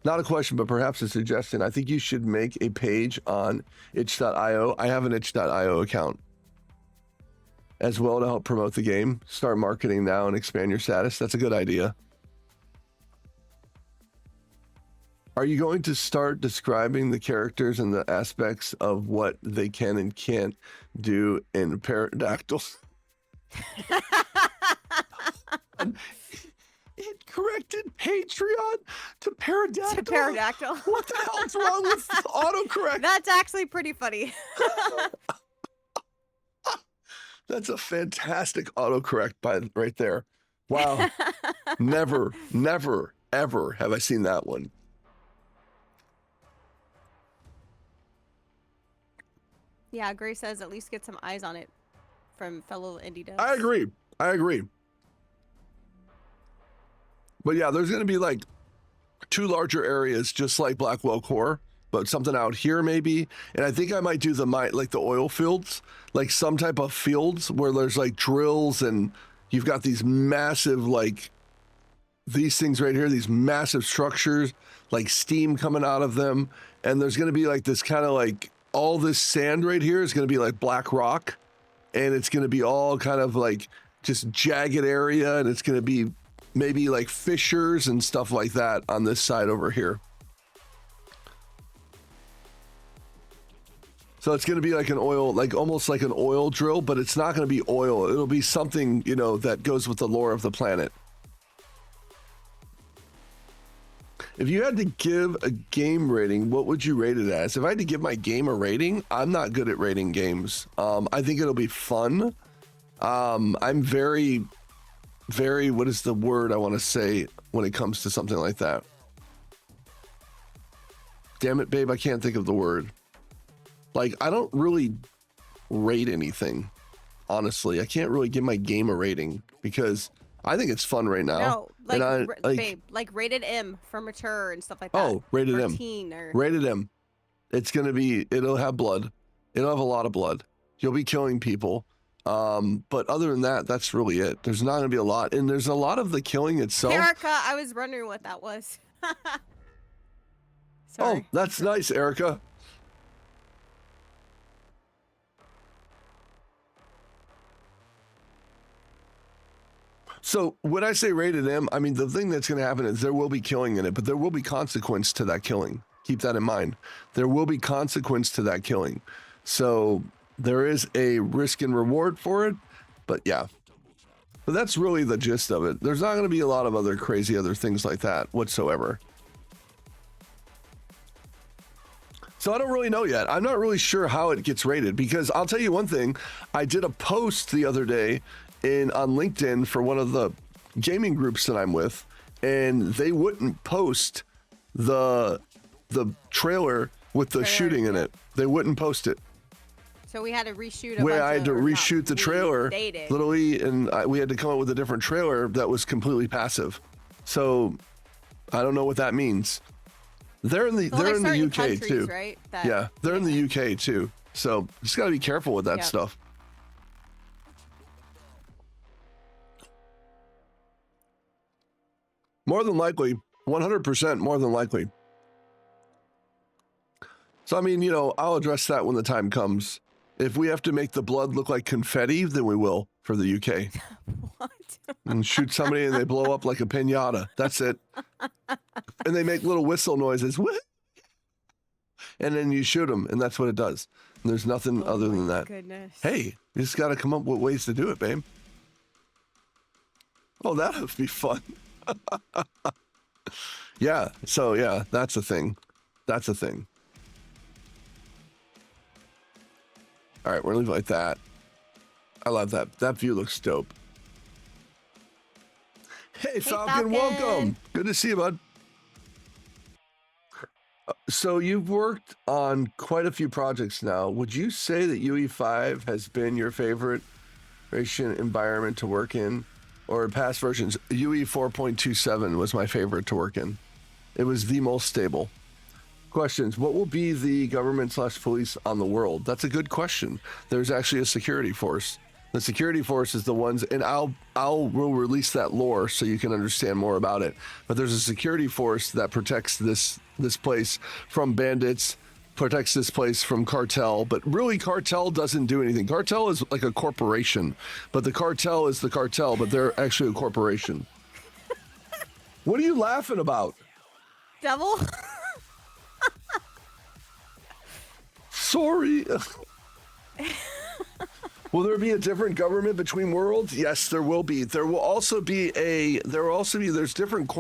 Not a question, but perhaps a suggestion. I think you should make a page on itch.io. I have an itch.io account as well to help promote the game. Start marketing now and expand your status. That's a good idea. Are you going to start describing the characters and the aspects of what they can and can't do in pterodactyls? It corrected Patreon to pterodactyl. To pterodactyl. What the hell's wrong with autocorrect? That's actually pretty funny. That's a fantastic autocorrect right there. Wow. Never, ever have I seen that one. Yeah, Gray says at least get some eyes on it from fellow indie devs. I agree. But yeah, there's going to be like two larger areas, just like Blackwell Core, but something out here maybe. And I think I might do like the oil fields, like some type of fields where there's like drills and you've got these massive, like these things right here, these massive structures, like steam coming out of them. And there's going to be like this kind of like, all this sand right here is going to be like black rock, and it's going to be all kind of like just jagged area, and it's going to be maybe like fissures and stuff like that on this side over here. So it's going to be like an oil, like almost like an oil drill, but it's not going to be oil. It'll be something, you know, that goes with the lore of the planet. If you had to give a game rating, what would you rate it as? If I had to give my game a rating, I'm not good at rating games. I think it'll be fun. I'm very, what is the word I want to say when it comes to something like that? Damn it, babe, I can't think of the word. Like, I don't really rate anything, honestly. I can't really give my game a rating because I think it's fun right now. No, like, and babe, like rated M for mature and stuff like that. Oh, rated M. Rated M. It's going to be, it'll have blood. It'll have a lot of blood. You'll be killing people. But other than that, that's really it. There's not going to be a lot. And there's a lot of the killing itself. Erica, I was wondering what that was. Sorry. Oh, that's nice, Erica. So when I say rated M, I mean, the thing that's going to happen is there will be killing in it, but there will be consequence to that killing. Keep that in mind. There will be consequence to that killing. So there is a risk and reward for it, but yeah. But that's really the gist of it. There's not going to be a lot of other crazy other things like that whatsoever. So I don't really know yet. I'm not really sure how it gets rated because I'll tell you one thing. I did a post the other day on LinkedIn for one of the gaming groups that I'm with, and they wouldn't post the trailer with the shooting in it. They wouldn't post it. So we had to reshoot. I had to reshoot the trailer, literally, and we had to come up with a different trailer that was completely passive. So I don't know what that means. They're in the UK too, right? Yeah, they're in the UK too. So just got to be careful with that stuff. More than likely, 100% more than likely. So, I mean, I'll address that when the time comes. If we have to make the blood look like confetti, then we will for the UK. What? And shoot somebody and they blow up like a piñata. That's it. And they make little whistle noises. And then you shoot them, and that's what it does. And there's nothing other than that. Goodness. Hey, you just got to come up with ways to do it, babe. Oh, that would be fun. Yeah. So, yeah, that's a thing. That's a thing. All right, we're going to leave it like that. I love that. That view looks dope. Hey, Falcon, welcome. Good to see you, bud. So you've worked on quite a few projects now. Would you say that UE5 has been your favorite environment to work in? Or past versions? UE 4.27 was my favorite to work in. It was the most stable. Questions. What will be the government/police on the world? That's a good question. There's actually a security force. The security force is the ones, and we'll release that lore so you can understand more about it. But there's a security force that protects this place from bandits, protects this place from cartel. But really, cartel doesn't do anything. Cartel is like a corporation, but the cartel is the cartel, but they're actually a corporation. What are you laughing about? Devil? Sorry. Will there be a different government between worlds? Yes, there will be. There's different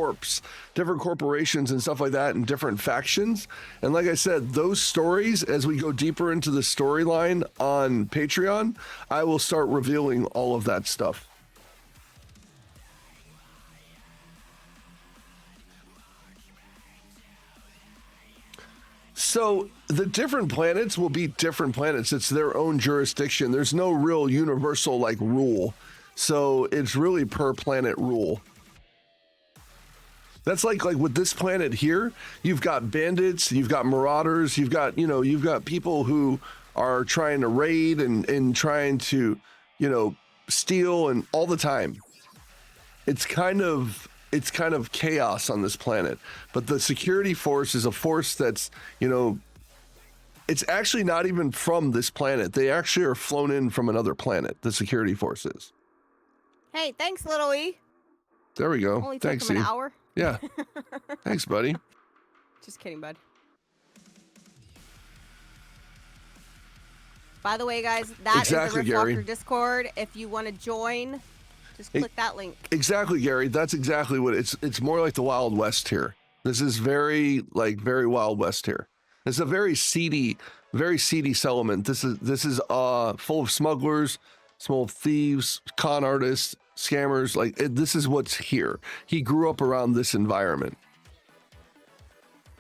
different corporations and stuff like that, and different factions. And like I said, those stories, as we go deeper into the storyline on Patreon, I will start revealing all of that stuff. So the different planets will be different planets. It's their own jurisdiction. There's no real universal rule. So it's really per planet rule. That's like with this planet here, you've got bandits, you've got marauders, you've got people who are trying to raid and trying to, steal, and all the time. It's kind of chaos on this planet. But the security force is a force that's, it's actually not even from this planet. They actually are flown in from another planet, the security forces. Hey, thanks, Little E. There we go. Only Thanks, took him E. an hour. Yeah. Thanks, buddy. Just kidding, bud. By the way, guys, that Exactly, is the Gary. Riftwalker Discord. If you want to join, just click that link. Exactly, Gary. That's exactly what it's more like the Wild West here. This is very Wild West here. It's a very seedy settlement. This is full of smugglers, full of thieves, con artists, scammers. This is what's here. He grew up around this environment.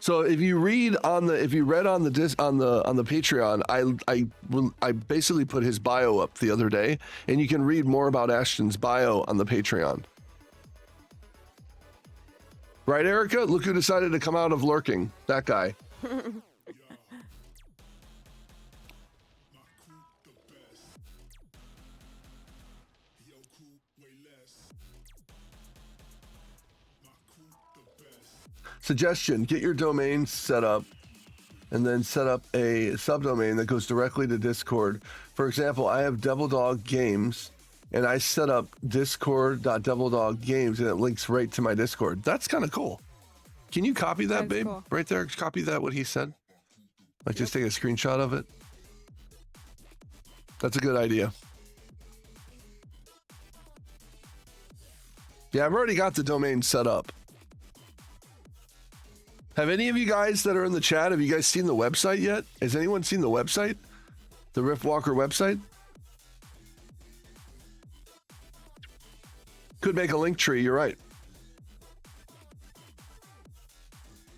So if you read on the Patreon, I basically put his bio up the other day, and you can read more about Ashton's bio on the Patreon. Right, Erica? Look who decided to come out of lurking. That guy. Suggestion, get your domain set up and then set up a subdomain that goes directly to Discord. For example, I have Devil Dog Games and I set up discord.devilDogGames and it links right to my Discord. That's kind of cool. Can you copy that, babe? Cool. Right there, copy that, what he said. Just take a screenshot of it. That's a good idea. Yeah, I've already got the domain set up. Have any of you guys that are in the chat, have you guys seen the website yet? Has anyone seen the website? The Riftwalker website? Could make a link tree, you're right.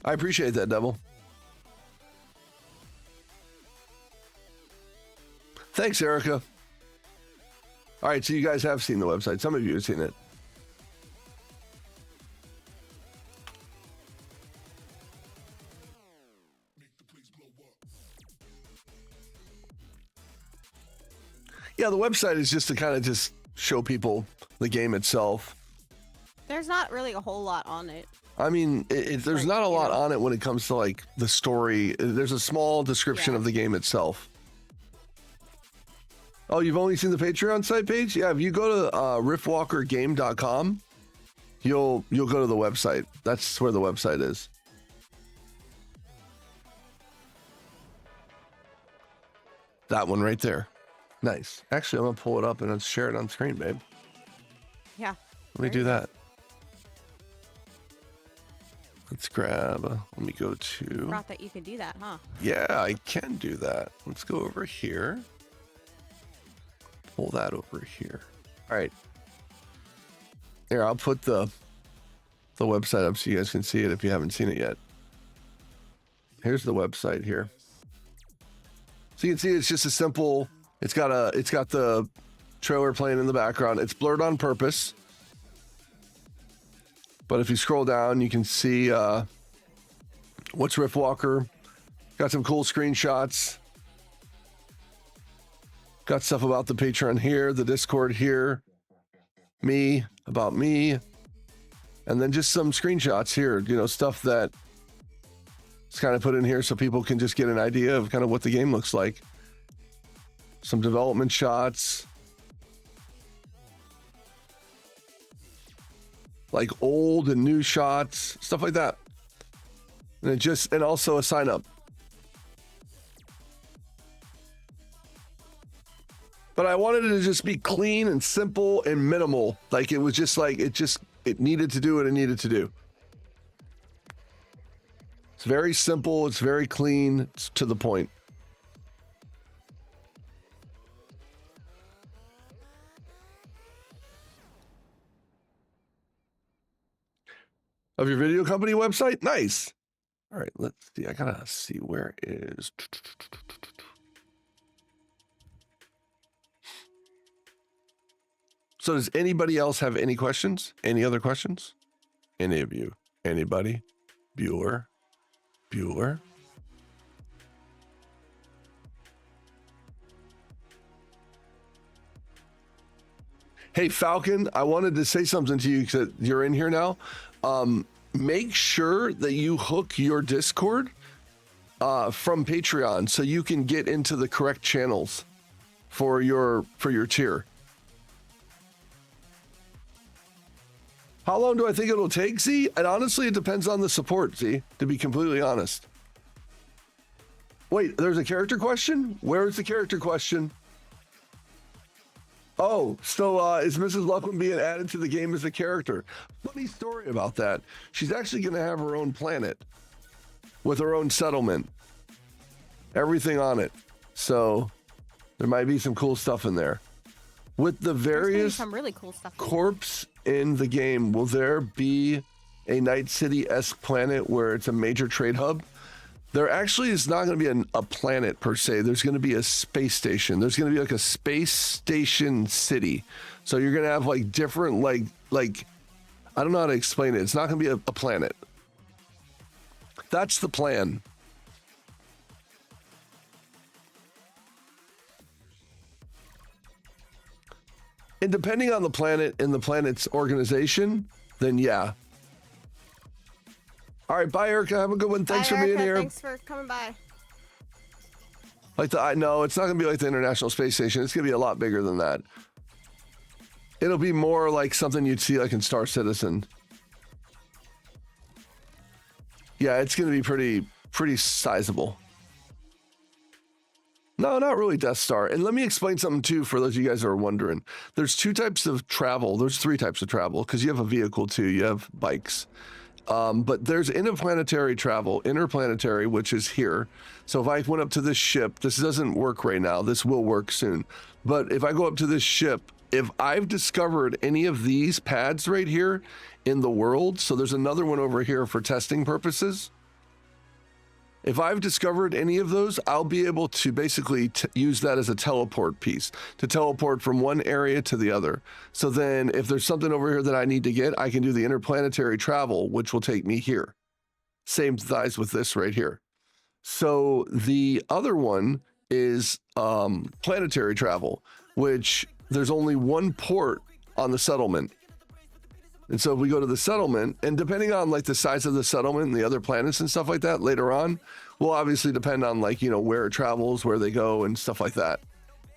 I appreciate that, Devil. Thanks, Erica. All right, so you guys have seen the website. Some of you have seen it. Yeah, the website is just to kind of just show people the game itself. There's not really a whole lot on it. I mean, there's Like, not a you lot know. on it when it comes to like the story. There's a small description Yeah. of the game itself. Oh, you've only seen the Patreon site page? Yeah, if you go to riftwalkergame.com, you'll go to the website. That's where the website is. That one right there. Nice. Actually, I'm gonna pull it up and let's share it on screen, babe. Yeah. Let me do that. Let's grab, let me go to... Forgot that you could do that, huh? Yeah, I can do that. Let's go over here. Pull that over here. All right. Here, I'll put the website up so you guys can see it if you haven't seen it yet. Here's the website here. So you can see it's just a simple, it's got the trailer playing in the background. It's blurred on purpose. But if you scroll down, you can see what's Riftwalker. Got some cool screenshots. Got stuff about the Patreon here, the Discord here, about me, and then just some screenshots here, you know, stuff that it's kind of put in here so people can just get an idea of kind of what the game looks like. Some development shots. Like old and new shots, stuff like that. And also a sign up. But I wanted it to just be clean and simple and minimal. Like it was just like, it needed to do what it needed to do. It's very simple. It's very clean. It's to the point. Of your video company website? Nice. All right, let's see. I gotta see where is. So does anybody else have any questions? Any other questions? Any of you? Anybody? Bueller? Hey, Falcon, I wanted to say something to you because you're in here now. Make sure that you hook your Discord from Patreon so you can get into the correct channels for your tier. How long do I think it'll take, Z? And honestly, it depends on the support, Z, to be completely honest. Wait, there's a character question? Where is the character question? Oh, so is Mrs. Luckwin being added to the game as a character? Funny story about that. She's actually going to have her own planet with her own settlement. Everything on it. So there might be some cool stuff in there. With the various some really cool stuff corpse in the game, will there be a Night City-esque planet where it's a major trade hub? There actually is not going to be a planet per se. There's going to be a space station. There's going to be like a space station city. So you're going to have like different, like I don't know how to explain it. It's not going to be a planet. That's the plan. And depending on the planet and the planet's organization, then yeah. All right, bye, Erica. Have a good one. Thanks for being here. Thanks for coming by. I know it's not gonna be like the International Space Station. It's gonna be a lot bigger than that. It'll be more like something you'd see like in Star Citizen. Yeah, it's gonna be pretty sizable. No, not really Death Star. And let me explain something too for those of you guys who are wondering. There's two types of travel. There's three types of travel because you have a vehicle too. You have bikes. But there's interplanetary travel, interplanetary, which is here. So if I went up to this ship, this doesn't work right now. This will work soon. But if I go up to this ship, if I've discovered any of these pads right here in the world, so there's another one over here for testing purposes. If I've discovered any of those, I'll be able to basically use that as a teleport piece to teleport from one area to the other. So then if there's something over here that I need to get, I can do the interplanetary travel, which will take me here. Same size with this right here. So the other one is planetary travel, which there's only one port on the settlement. And so if we go to the settlement, and depending on like the size of the settlement and the other planets and stuff like that later on, will obviously depend on like, you know, where it travels, where they go and stuff like that.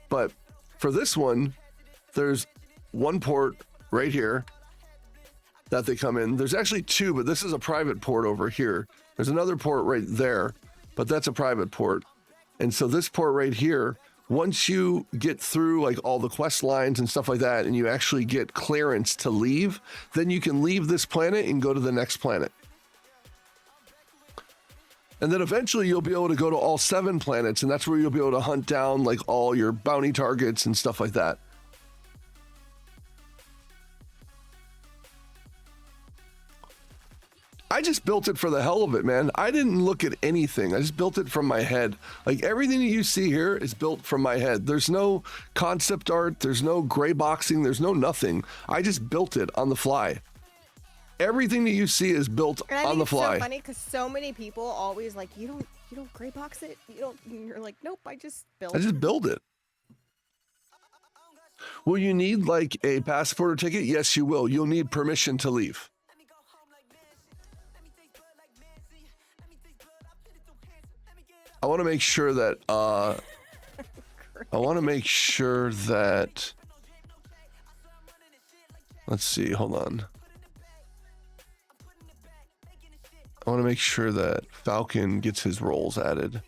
But for this one, there's one port right here that they come in. There's actually two, but this is a private port over here. There's another port right there, but that's a private port. And so this port right here, once you get through like all the quest lines and stuff like that, and you actually get clearance to leave, then you can leave this planet and go to the next planet. And then eventually you'll be able to go to all 7 planets, and that's where you'll be able to hunt down like all your bounty targets and stuff like that. I just built it for the hell of it, man. I didn't look at anything. I just built it from my head. Like everything that you see here is built from my head. There's no concept art. There's no gray boxing. There's no nothing. I just built it on the fly. Everything that you see is built on the fly. It's so funny because so many people always like, you don't gray box it. You don't. And you're like, nope. I just built it. Will you need like a passport or ticket? Yes, you will. You'll need permission to leave. I want to make sure that let's see, hold on. I want to make sure that Falcon gets his roles added.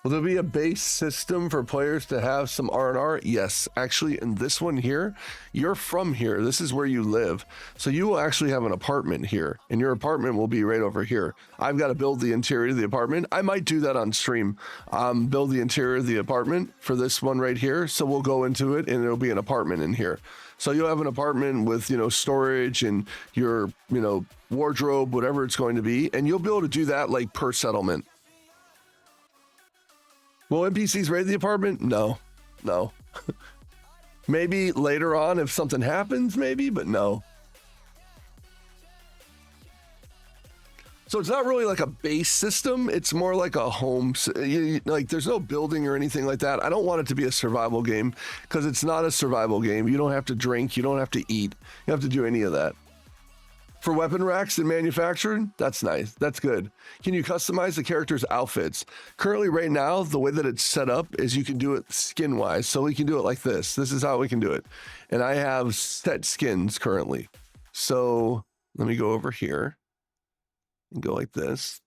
Will there be a base system for players to have some R&R? Yes, actually in this one here, you're from here. This is where you live. So you will actually have an apartment here, and your apartment will be right over here. I've got to build the interior of the apartment. I might do that on stream. Build the interior of the apartment for this one right here. So we'll go into it and it'll be an apartment in here. So you'll have an apartment with, you know, storage and your, you know, wardrobe, whatever it's going to be. And you'll be able to do that like per settlement. Will NPCs raid the apartment? No. Maybe later on if something happens, maybe, but no. So it's not really like a base system. It's more like a home. Like there's no building or anything like that. I don't want it to be a survival game because it's not a survival game. You don't have to drink. You don't have to eat. You don't have to do any of that. For weapon racks and manufacturing, that's nice. That's good. Can you customize the character's outfits? Currently, right now, the way that it's set up is you can do it skin-wise. So we can do it like this. This is how we can do it. And I have set skins currently. So let me go over here and go like this.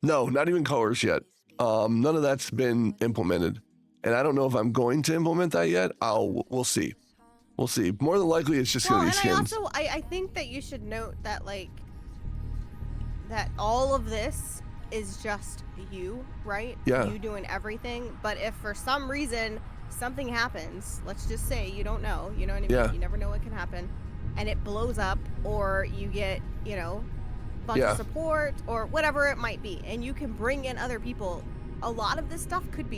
No, not even colors yet. None of that's been implemented. And I don't know if I'm going to implement that yet. We'll see. We'll see. More than likely, it's just going to be skins. I think that you should note that, like, that all of this is just you, right? Yeah. You doing everything. But if for some reason something happens, let's just say you don't know, you know what I mean? Yeah. You never know what can happen. And it blows up, or you get, you know, a bunch of support, or whatever it might be. And you can bring in other people. A lot of this stuff could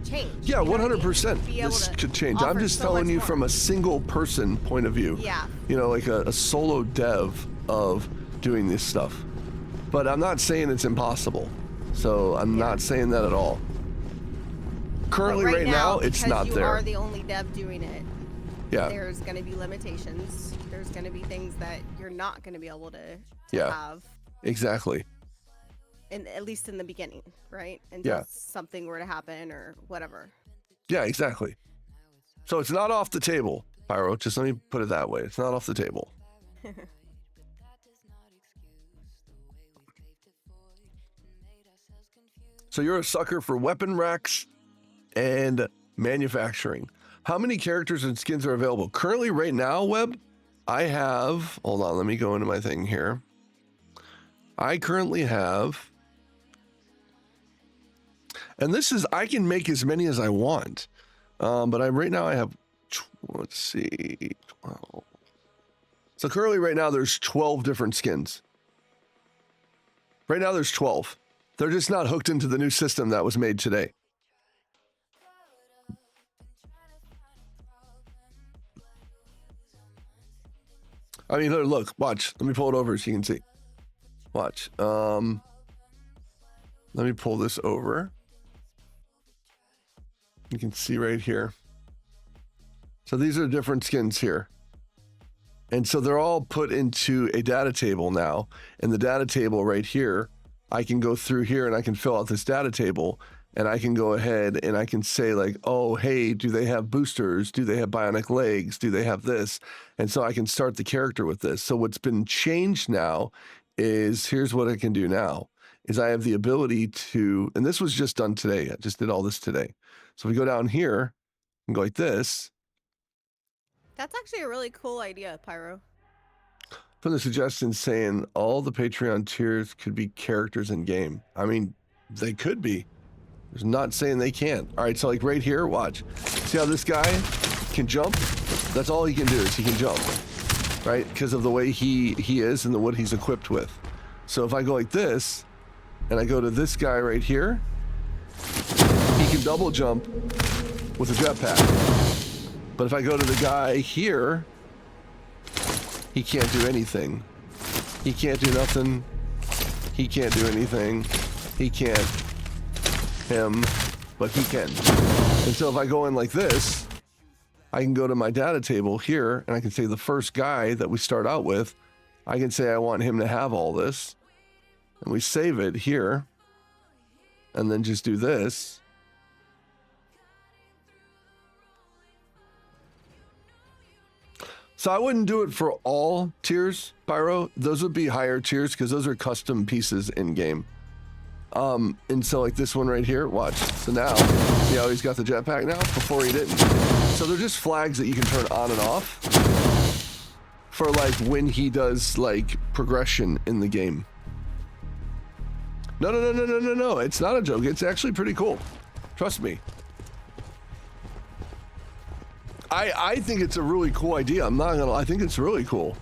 change. Yeah, 100%. This could change. I'm just telling you from a single person point of view. Yeah. You know, like a solo dev of doing this stuff. But I'm not saying it's impossible. So I'm not saying that at all. Currently, right now, it's not there. You are the only dev doing it. Yeah. There's going to be limitations. There's going to be things that you're not going to be able to have. Exactly. At least in the beginning, right? Until something were to happen or whatever. Yeah, exactly. So it's not off the table, Pyro. Just let me put it that way. It's not off the table. So you're a sucker for weapon racks and manufacturing. How many characters and skins are available? Currently, right now, Web, I have... Hold on, let me go into my thing here. I currently have... And this is, I can make as many as I want. But right now I have, let's see, 12. So currently right now there's 12 different skins. Right now there's 12. They're just not hooked into the new system that was made today. I mean, look, watch. Let me pull it over so you can see. Watch. Let me pull this over. You can see right here. So these are different skins here. And so they're all put into a data table now. And the data table right here, I can go through here and I can fill out this data table, and I can go ahead and I can say like, oh, hey, do they have boosters? Do they have bionic legs? Do they have this? And so I can start the character with this. So what's been changed now is, here's what I can do now, is I have the ability to, and this was just done today. I just did all this today. So we go down here and go like this. That's actually a really cool idea, Pyro. From the suggestion saying all the Patreon tiers could be characters in game. I mean, they could be. There's not saying they can't. All right, so like right here, watch. See how this guy can jump? That's all he can do, is he can jump, right? Because of the way he is and what he's equipped with. So if I go like this, and I go to this guy right here, he can double jump with a jetpack. But if I go to the guy here, he can't do anything. He can't do nothing. He can't do anything. He can't. Him, but he can. And so if I go in like this, I can go to my data table here, and I can say the first guy that we start out with, I can say I want him to have all this, and we save it here, and then just do this. So I wouldn't do it for all tiers, Pyro. Those would be higher tiers because those are custom pieces in game. And so like this one right here, watch. So now, see how he's got the jetpack now? Before he didn't. So they're just flags that you can turn on and off for like when he does like progression in the game. No. It's not a joke. It's actually pretty cool. Trust me. I think it's a really cool idea. I'm not gonna, I think it's really cool.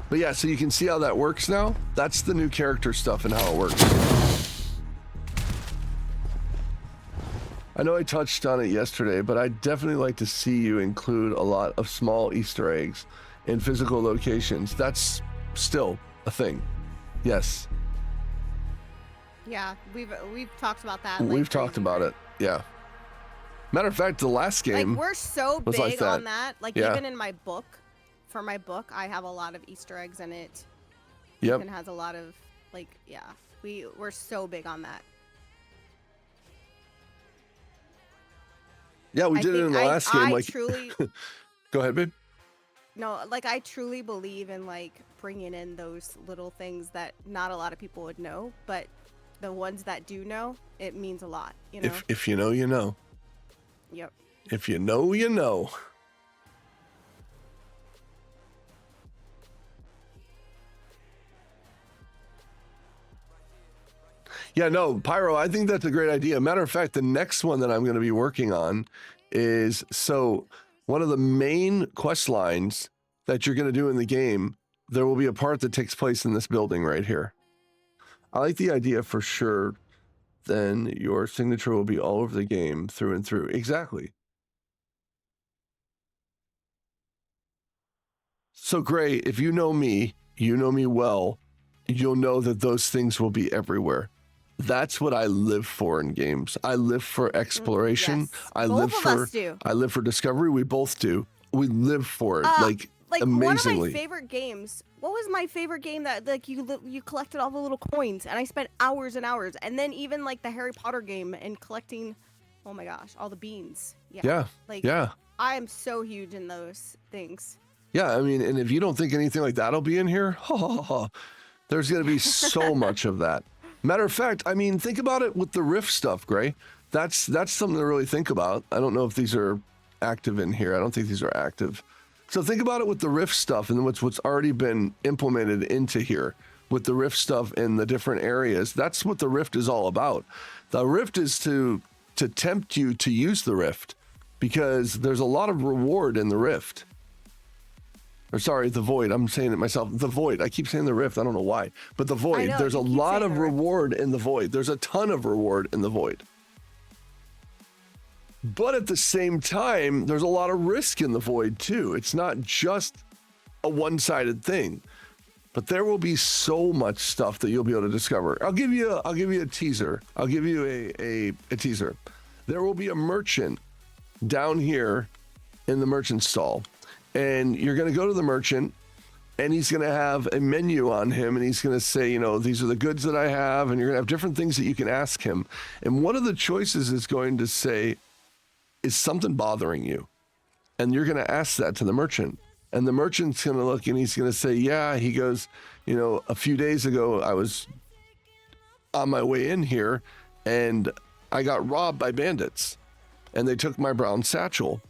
But yeah, so you can see how that works now. That's the new character stuff and how it works. I know I touched on it yesterday, but I'd definitely like to see you include a lot of small Easter eggs in physical locations. That's still a thing. Yes. Yeah, we've talked about that. We've talked about it. Yeah. Matter of fact, the last game, like, we're so big like that. on that. Like, Yeah. even in my book, for my book, I have a lot of Easter eggs in it. Yep. And has a lot of, like, yeah, we're so big on that. Yeah, we did it in the last game. Like, truly, go ahead, babe. no, like, I truly believe in, like, bringing in those little things that not a lot of people would know, but the ones that do know, it means a lot, you know? If you know, you know. Yep. If you know, you know. Yeah, no, Pyro, I think that's a great idea. Matter of fact, the next one that I'm going to be working on is, so one of the main quest lines that you're going to do in the game, there will be a part that takes place in this building right here. I like the idea for sure. Then your signature will be all over the game through and through. Exactly. So Gray, if you know me well, you'll know that those things will be everywhere. That's what I live for in games. I live for exploration. Yes. I Both live of for us do. I live for discovery. We both do. We live for it, like amazingly. One of my favorite games. What was my favorite game that, like, you collected all the little coins, and I spent hours and hours, and then even like the Harry Potter game and collecting, oh my gosh, all the beans. Yeah. Like, yeah. I am so huge in those things. Yeah, I mean, and if you don't think anything like that'll be in here, there's going to be so much of that. Matter of fact, I mean, think about it with the Rift stuff, Gray. That's something to really think about. I don't know if these are active in here. I don't think these are active. So think about it with the Rift stuff and what's already been implemented into here with the Rift stuff in the different areas. That's what the Rift is all about. The Rift is to tempt you to use the Rift because there's a lot of reward in the Rift. Or sorry, the Void. I'm saying it myself. The Void. I keep saying the Rift. I don't know why. But the Void. Know, there's a lot of reward in the Void. There's a ton of reward in the Void. But at the same time, there's a lot of risk in the Void too. It's not just a one-sided thing. But there will be so much stuff that you'll be able to discover. I'll give you a teaser. I'll give you a teaser. There will be a merchant down here in the merchant stall, and you're going to go to the merchant, and he's going to have a menu on him, and he's going to say, you know, these are the goods that I have, and you're going to have different things that you can ask him. And one of the choices is going to say, is something bothering you? And you're going to ask that to the merchant. And the merchant's going to look and he's going to say, yeah. He goes, you know, a few days ago, I was on my way in here and I got robbed by bandits and they took my brown satchel.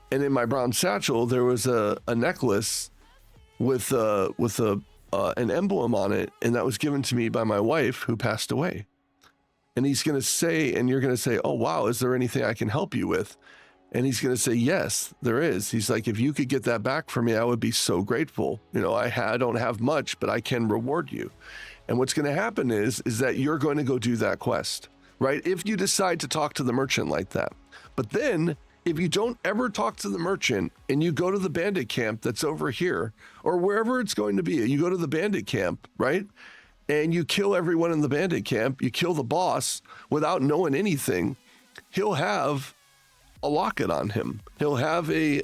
And in my brown satchel, there was a necklace with an emblem on it. And that was given to me by my wife who passed away. And he's going to say, and you're going to say, oh, wow, is there anything I can help you with? And he's going to say, yes, there is. He's like, if you could get that back for me, I would be so grateful. You know, I don't have much, but I can reward you. And what's going to happen is that you're going to go do that quest, right? If you decide to talk to the merchant like that. But then if you don't ever talk to the merchant and you go to the bandit camp that's over here or wherever it's going to be, you go to the bandit camp, right? And you kill everyone in the bandit camp, you kill the boss without knowing anything, he'll have a locket on him. He'll have a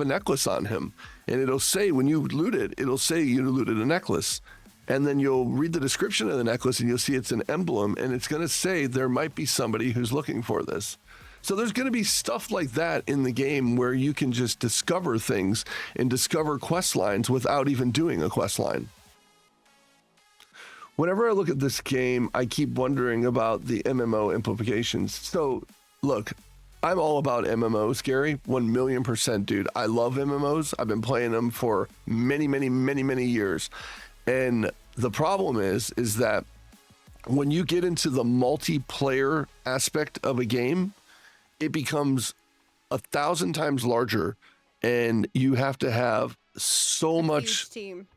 necklace on him, and it'll say when you loot it, it'll say you looted a necklace, and then you'll read the description of the necklace and you'll see it's an emblem, and it's going to say there might be somebody who's looking for this. So there's going to be stuff like that in the game where you can just discover things and discover quest lines without even doing a quest line. Whenever I look at this game, I keep wondering about the MMO implications. So look, I'm all about MMOs, Gary, 1,000,000%, dude. I love MMOs. I've been playing them for many, many, many, many years. And the problem is that when you get into the multiplayer aspect of a game, it becomes 1,000 times larger, and you have to have so much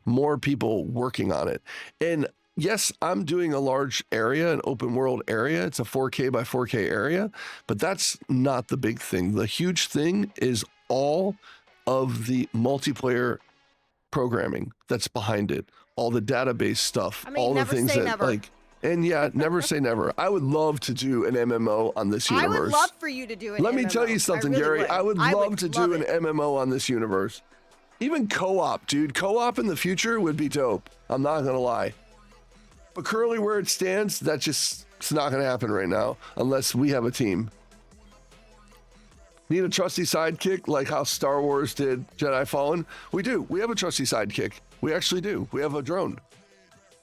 more people working on it. And yes, I'm doing a large area, an open world area. It's a 4K by 4K area, but that's not the big thing. The huge thing is all of the multiplayer programming that's behind it, all the database stuff, all the things that never. Like, and yeah, never say never. I would love to do an MMO on this universe. I would love for you to do an MMO. Let me tell you something, Gary. I would love to do an MMO on this universe. Even co-op, dude. Co-op in the future would be dope. I'm not going to lie. But currently where it stands, it's not going to happen right now unless we have a team. Need a trusty sidekick like how Star Wars did Jedi Fallen? We do. We have a trusty sidekick. We actually do. We have a drone.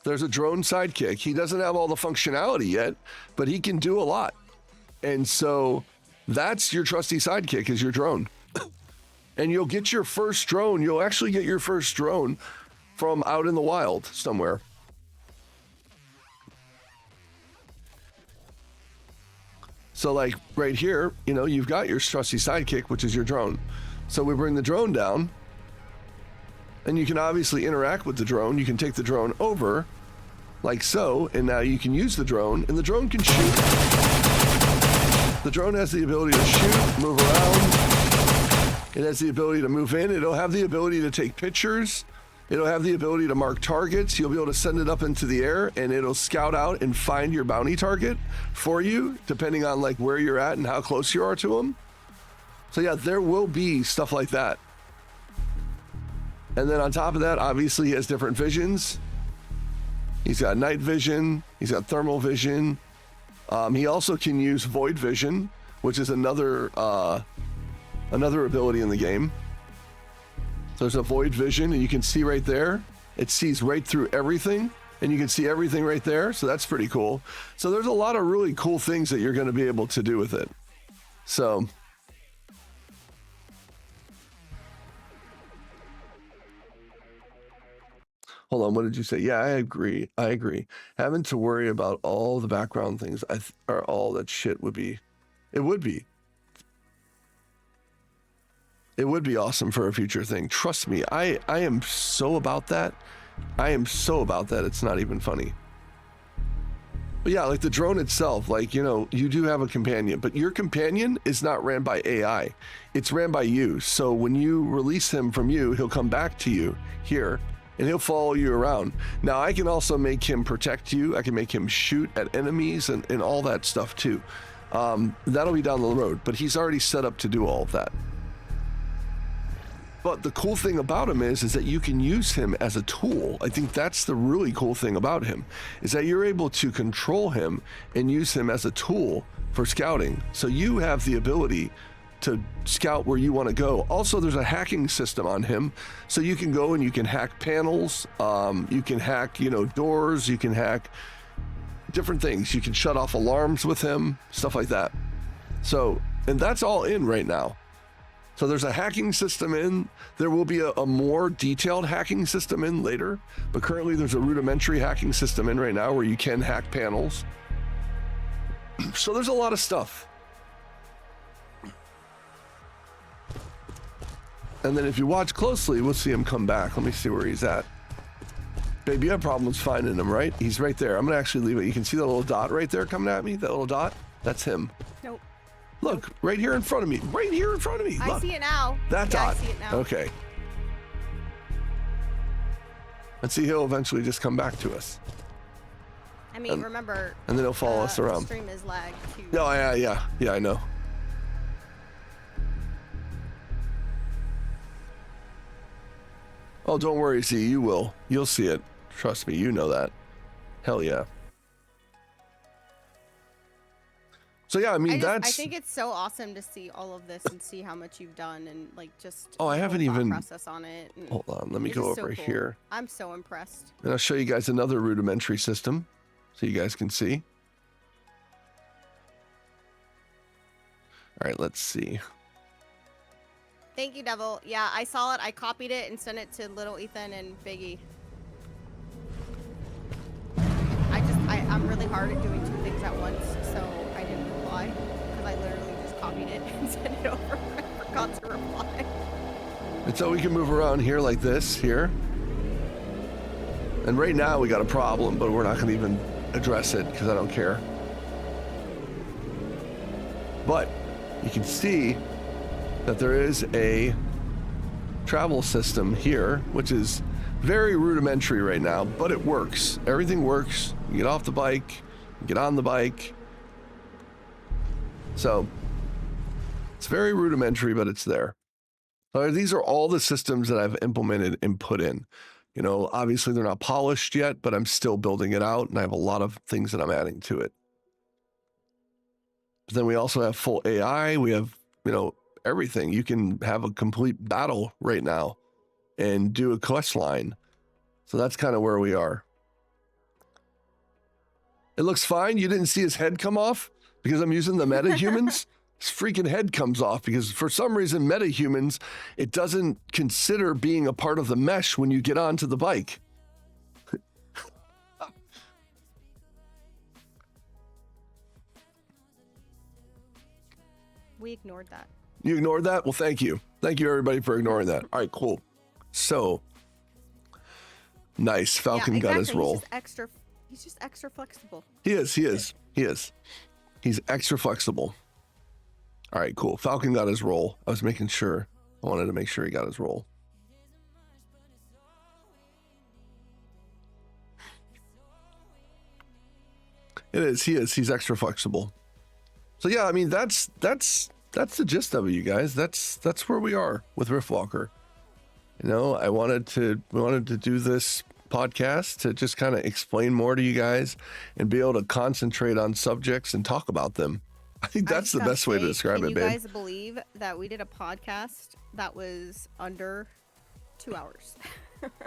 There's a drone sidekick. He doesn't have all the functionality yet, but he can do a lot. And so that's your trusty sidekick is your drone. And you'll get your first drone. You'll actually get your first drone from out in the wild somewhere. So like right here, you know, you've got your trusty sidekick, which is your drone. So we bring the drone down and you can obviously interact with the drone. You can take the drone over like so, and now you can use the drone and the drone can shoot. The drone has the ability to shoot, move around. It has the ability to move in. It'll have the ability to take pictures. It'll have the ability to mark targets. You'll be able to send it up into the air and it'll scout out and find your bounty target for you, depending on like where you're at and how close you are to them. So yeah, there will be stuff like that. And then on top of that, obviously he has different visions. He's got night vision. He's got thermal vision. He also can use void vision, which is another ability in the game. So there's a void vision and you can see right there. It sees right through everything and you can see everything right there. So that's pretty cool. So there's a lot of really cool things that you're going to be able to do with it. So hold on, what did you say? Yeah, I agree. Having to worry about all the background things are all that shit would be. It would be. It would be awesome for a future thing. Trust me, I am so about that. It's not even funny. But yeah, like the drone itself, like, you know, you do have a companion, but your companion is not ran by AI. It's ran by you. So when you release him from you, he'll come back to you here and he'll follow you around. Now, I can also make him protect you. I can make him shoot at enemies and all that stuff too. That'll be down the road, but he's already set up to do all of that. But the cool thing about him is that you can use him as a tool. I think that's the really cool thing about him, is that you're able to control him and use him as a tool for scouting. So you have the ability to scout where you want to go. Also, there's a hacking system on him, so you can go and you can hack panels, you can hack, doors, you can hack different things. You can shut off alarms with him, stuff like that. So, and that's all in right now. So there's a hacking system in. There will be a more detailed hacking system in later, but currently there's a rudimentary hacking system in right now where you can hack panels. So there's a lot of stuff. And then if you watch closely, we'll see him come back. Let me see where he's at. Babe, you have problems finding him, right? He's right there. I'm gonna actually leave it. You can see that little dot right there coming at me? That little dot? That's him. Nope. Look, right here in front of me. Right here in front of me. Look. I see it now. That dot. I see it now. Okay. And see, he'll eventually just come back to us. I mean, remember. And then he'll follow us around. The stream is lagged too. Oh, yeah, I know. Oh, don't worry, Z, you will. You'll see it. Trust me, you know that. Hell yeah. So yeah, I mean, I think it's so awesome to see all of this and see how much you've done and like just. Oh, I haven't even process on it. Hold on, let me go over here. I'm so impressed. And I'll show you guys another rudimentary system, so you guys can see. All right, let's see. Thank you, Devil. Yeah, I saw it. I copied it and sent it to little Ethan and Biggie. I'm really hard at doing two things at once, so I didn't reply because I literally just copied it and sent it over. I forgot to reply. And so we can move around here like this, here. And right now we got a problem, but we're not going to even address it because I don't care. But you can see that there is a travel system here, which is very rudimentary right now, but it works. Everything works. You get off the bike, you get on the bike. So it's very rudimentary, but it's there. These are all the systems that I've implemented and put in. Obviously they're not polished yet, but I'm still building it out, and I have a lot of things that I'm adding to it. But then we also have full AI. We have, everything. You can have a complete battle right now and do a quest line. So that's kind of where we are. It looks fine. You didn't see his head come off because I'm using the metahumans. His freaking head comes off because for some reason, metahumans, it doesn't consider being a part of the mesh when you get onto the bike. We ignored that. You ignored that? Well, thank you. Thank you, everybody, for ignoring that. All right, cool. So, nice. Falcon got his roll. He's just extra flexible. He is. He's extra flexible. All right, cool. Falcon got his roll. I was making sure. I wanted to make sure he got his roll. It is. He is. He's extra flexible. So yeah, I mean, that's the gist of it, you guys. That's where we are with Riftwalker. We wanted to do this podcast to just kind of explain more to you guys and be able to concentrate on subjects and talk about them. I think that's the best way to describe it, babe. Can you guys believe that we did a podcast that was under 2 hours?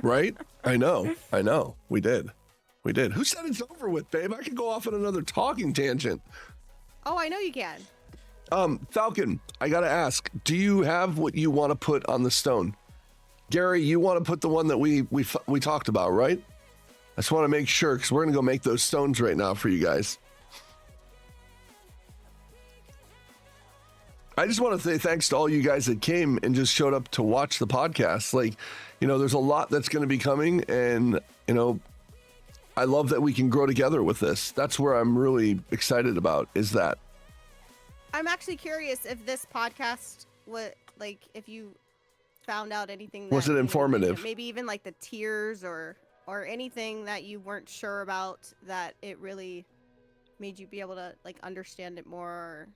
Right? I know. We did. Who said it's over with, babe? I could go off on another talking tangent. Oh, I know you can. Falcon, I gotta ask, do you have what you want to put on the stone? Gary, you want to put the one that we talked about, right? I just want to make sure, because we're gonna go make those stones right now for you guys. I just want to say thanks to all you guys that came and just showed up to watch the podcast. There's a lot that's going to be coming, and I love that we can grow together with this. That's where I'm really excited about, is that. I'm actually curious if this podcast, if you found out anything. Was it informative? Maybe even like the tears or anything that you weren't sure about that it really made you be able to like understand it more.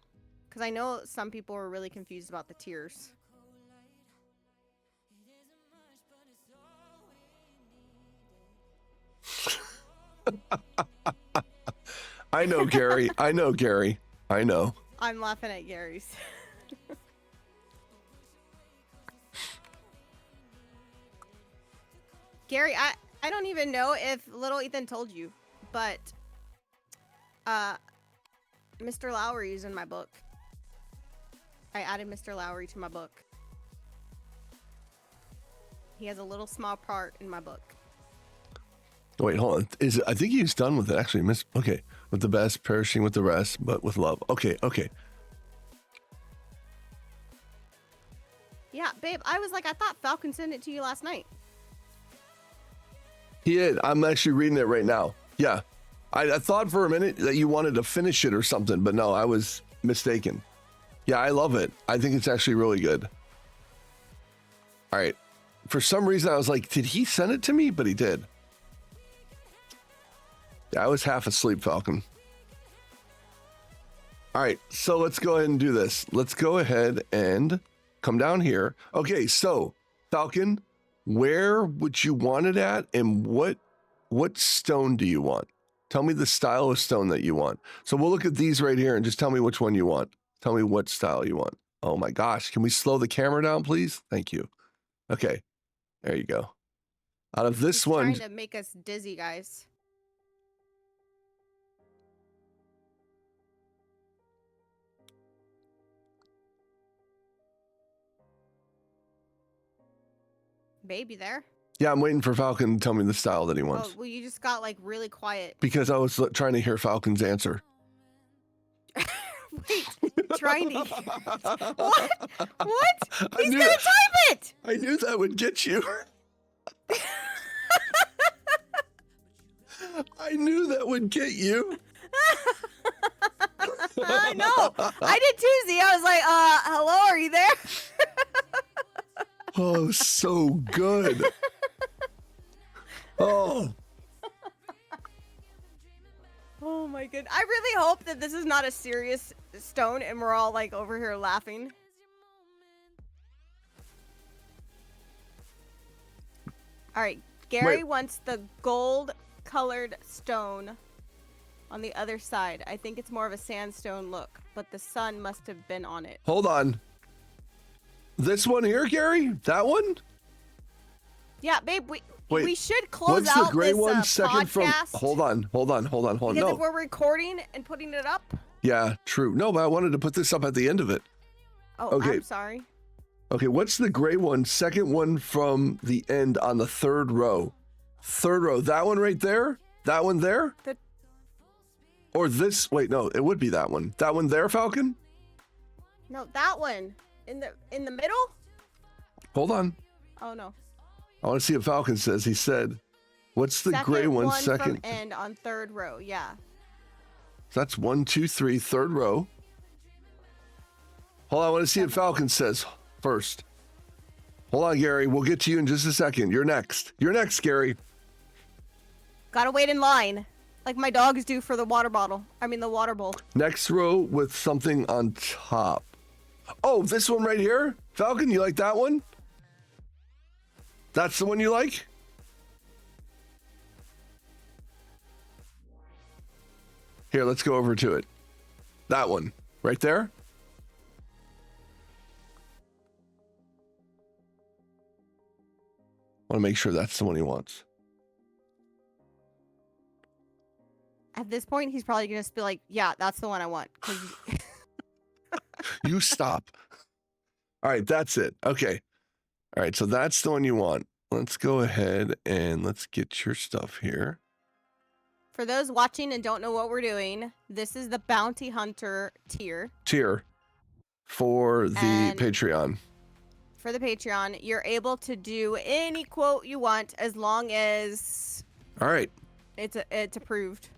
Because I know some people were really confused about the tears. I know, Gary. I know, Gary. I know. I'm laughing at Gary's. Gary, I don't even know if little Ethan told you, but Mr. Lowry is in my book. I added Mr. Lowry to my book. He has a little small part in my book. Wait, hold on. I think he's done with it, actually. Okay. With the best, perishing with the rest, but with love. Okay. Yeah, babe, I was like, I thought Falcon sent it to you last night. He did. I'm actually reading it right now. Yeah. I thought for a minute that you wanted to finish it or something, but no, I was mistaken. Yeah, I love it. I think it's actually really good. All right. For some reason, I was like, did he send it to me? But he did. Yeah, I was half asleep, Falcon. All right, so let's go ahead and do this. Let's go ahead and come down here. Okay, so Falcon, where would you want it at, and what stone do you want? Tell me the style of stone that you want. So we'll look at these right here and just tell me which one you want. Tell me what style you want. Oh my gosh, can we slow the camera down, please? Thank you. Okay, there you go. Out of this one, trying to make us dizzy, guys. Baby there? Yeah, I'm waiting for Falcon to tell me the style that he wants. Oh, well, you just got like really quiet. Because I was trying to hear Falcon's answer. Wait, trying to... What? What? He's gonna type it! I knew that would get you. I knew that would get you. I know. I did Tuesday. I was like, hello, are you there? Oh, so good. Oh. Oh my god. I really hope that this is not a serious stone and we're all like over here laughing. All right. Gary wants the gold colored stone on the other side. I think it's more of a sandstone look, but the sun must have been on it. Hold on. This one here, Gary? That one? Yeah, babe, Wait, we should close what's out the gray this one second podcast. from? Hold on. Because No. if we're recording and putting it up. Yeah, true. No, but I wanted to put this up at the end of it. Oh, okay. I'm sorry. Okay, what's the gray one, second one from the end on the third row? Third row, that one right there? That one there? Or this, wait, no, it would be that one. That one there, Falcon? No, that one. In the middle? Hold on. Oh, no. I want to see what Falcon says. He said, what's the gray one, second? From end on third row, yeah. That's 1, 2, 3, third row. Hold on, I want to see what Falcon says first. Hold on, Gary. We'll get to you in just a second. You're next. You're next, Gary. Gotta wait in line. Like my dogs do for the water bottle. I mean, the water bowl. Next row with something on top. Oh, this one right here? Falcon, you like that one? That's the one you like? Here, let's go over to it. That one, right there? I want to make sure that's the one he wants. At this point, he's probably going to be like, yeah, that's the one I want. You stop. All right, that's it. Okay. All right, so that's the one you want. Let's go ahead and let's get your stuff here. For those watching and don't know what we're doing, this is the Bounty Hunter tier. For the Patreon. For the Patreon, you're able to do any quote you want as long as all right, it's approved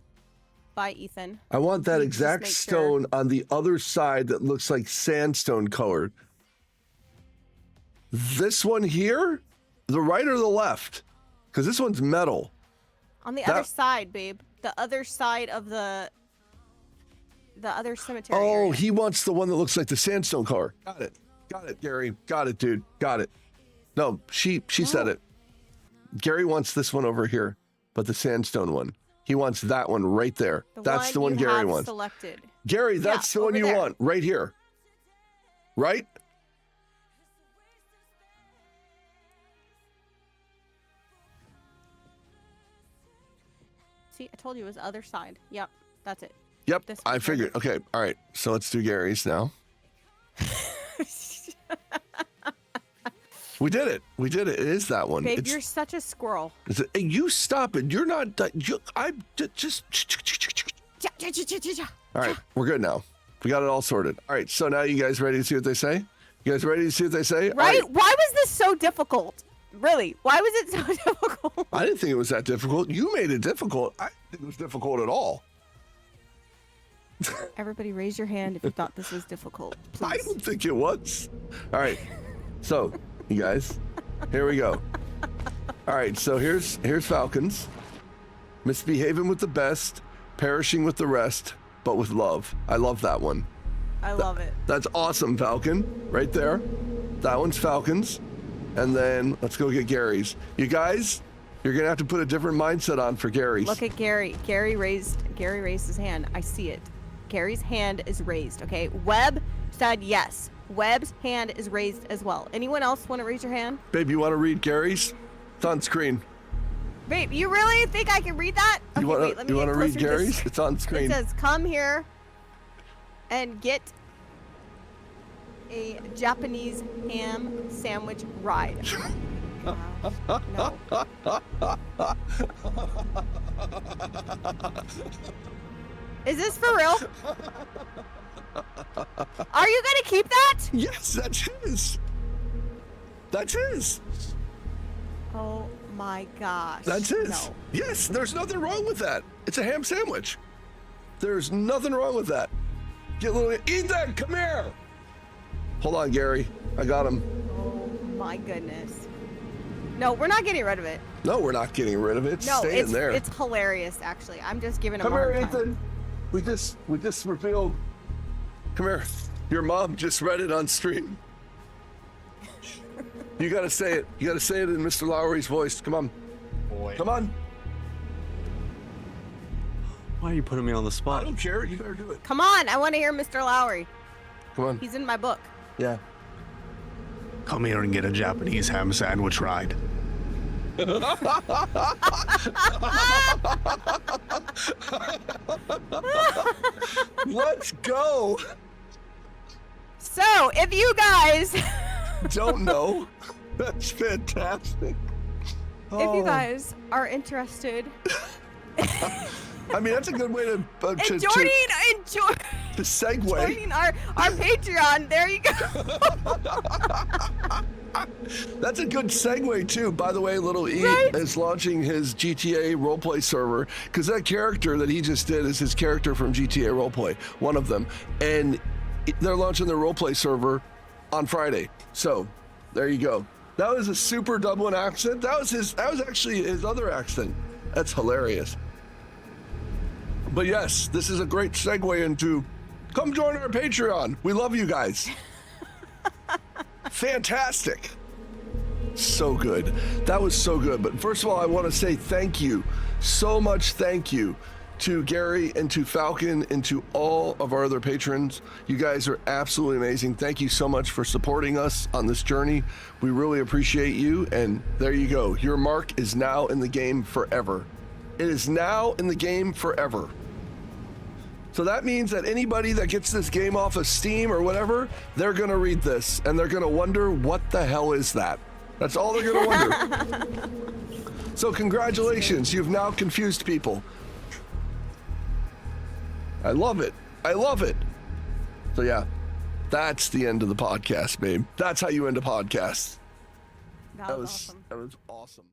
by Ethan. I want that exact stone on the other side that looks like sandstone colored. This one here, the right or the left? Because this one's metal. On the other side, babe. The other side of the other cemetery. Oh, area. he wants the one that looks like the sandstone car. Got it, Gary. Got it, dude. Got it. No, she said it. Gary wants this one over here, but the sandstone one. He wants that one right there. That's the one Gary wants. Selected. Gary, that's the one you want right here. Right? See, I told you it was the other side. Yep, that's it. Yep, I figured. Okay, all right. So let's do Gary's now. We did it. It is that one. Babe, you're such a squirrel. Hey, you stop it. You're not. I'm just. All right, we're good now. We got it all sorted. All right, so now you guys ready to see what they say? You guys ready to see what they say? Right? Why was this so difficult? Really? Why was it so difficult? I didn't think it was that difficult. You made it difficult. I didn't think it was difficult at all. Everybody raise your hand if you thought this was difficult, please. I don't think it was. All right, so you guys, here we go. All right, so here's Falcons. Misbehaving with the best, perishing with the rest, but with love. I love that one. I love it. That's awesome, Falcon, right there. That one's Falcons. And then let's go get Gary's. You guys, you're gonna have to put a different mindset on for Gary's. Look at Gary. Gary raised his hand. I see it. Gary's hand is raised, okay? Webb said yes. Webb's hand is raised as well. Anyone else want to raise your hand? Babe, you want to read Gary's? It's on screen. Babe, you really think I can read that? Okay, you want to read Gary's? It's on screen. It says, come here and get a Japanese ham sandwich ride. No. Is this for real? Are you gonna keep that? Yes, that's his. That's his. Oh my gosh. That's his. No. Yes, there's nothing wrong with that. It's a ham sandwich. There's nothing wrong with that. Get a little, Ethan, come here. Hold on, Gary. I got him. Oh my goodness. No, we're not getting rid of it. No, we're not getting rid of it. It's staying there. It's hilarious, actually. I'm just giving him Come a hard here, time. Ethan. We just revealed. Come here. Your mom just read it on stream. You gotta say it. You gotta say it in Mr. Lowry's voice. Come on. Boy. Come on. Why are you putting me on the I spot? don't care. You better do it. Come on, I want to hear Mr. Lowry. Come on. He's in my book. Yeah. Come here and get a Japanese ham sandwich ride. Let's go. So, if you guys, Don't know. That's fantastic. if you guys are interested I mean, that's a good way to in joining our Patreon, there you go. That's a good segue too. By the way, Little E is launching his GTA roleplay server because that character that he just did is his character from GTA roleplay, one of them, and they're launching their roleplay server on Friday. So there you go. That was a super Dublin accent. That was actually his other accent. That's hilarious. But yes, this is a great segue into come join our Patreon. We love you guys. Fantastic. So good. That was so good. But first of all, I want to say thank you. So much thank you to Gary and to Falcon and to all of our other patrons. You guys are absolutely amazing. Thank you so much for supporting us on this journey. We really appreciate you. And there you go. Your mark is now in the game forever. It is now in the game forever. So that means that anybody that gets this game off of Steam or whatever, they're going to read this and they're going to wonder, what the hell is that? That's all they're going to wonder. So congratulations. You've now confused people. I love it. I love it. So yeah, that's the end of the podcast, babe. That's how you end a podcast. That was awesome. That was awesome.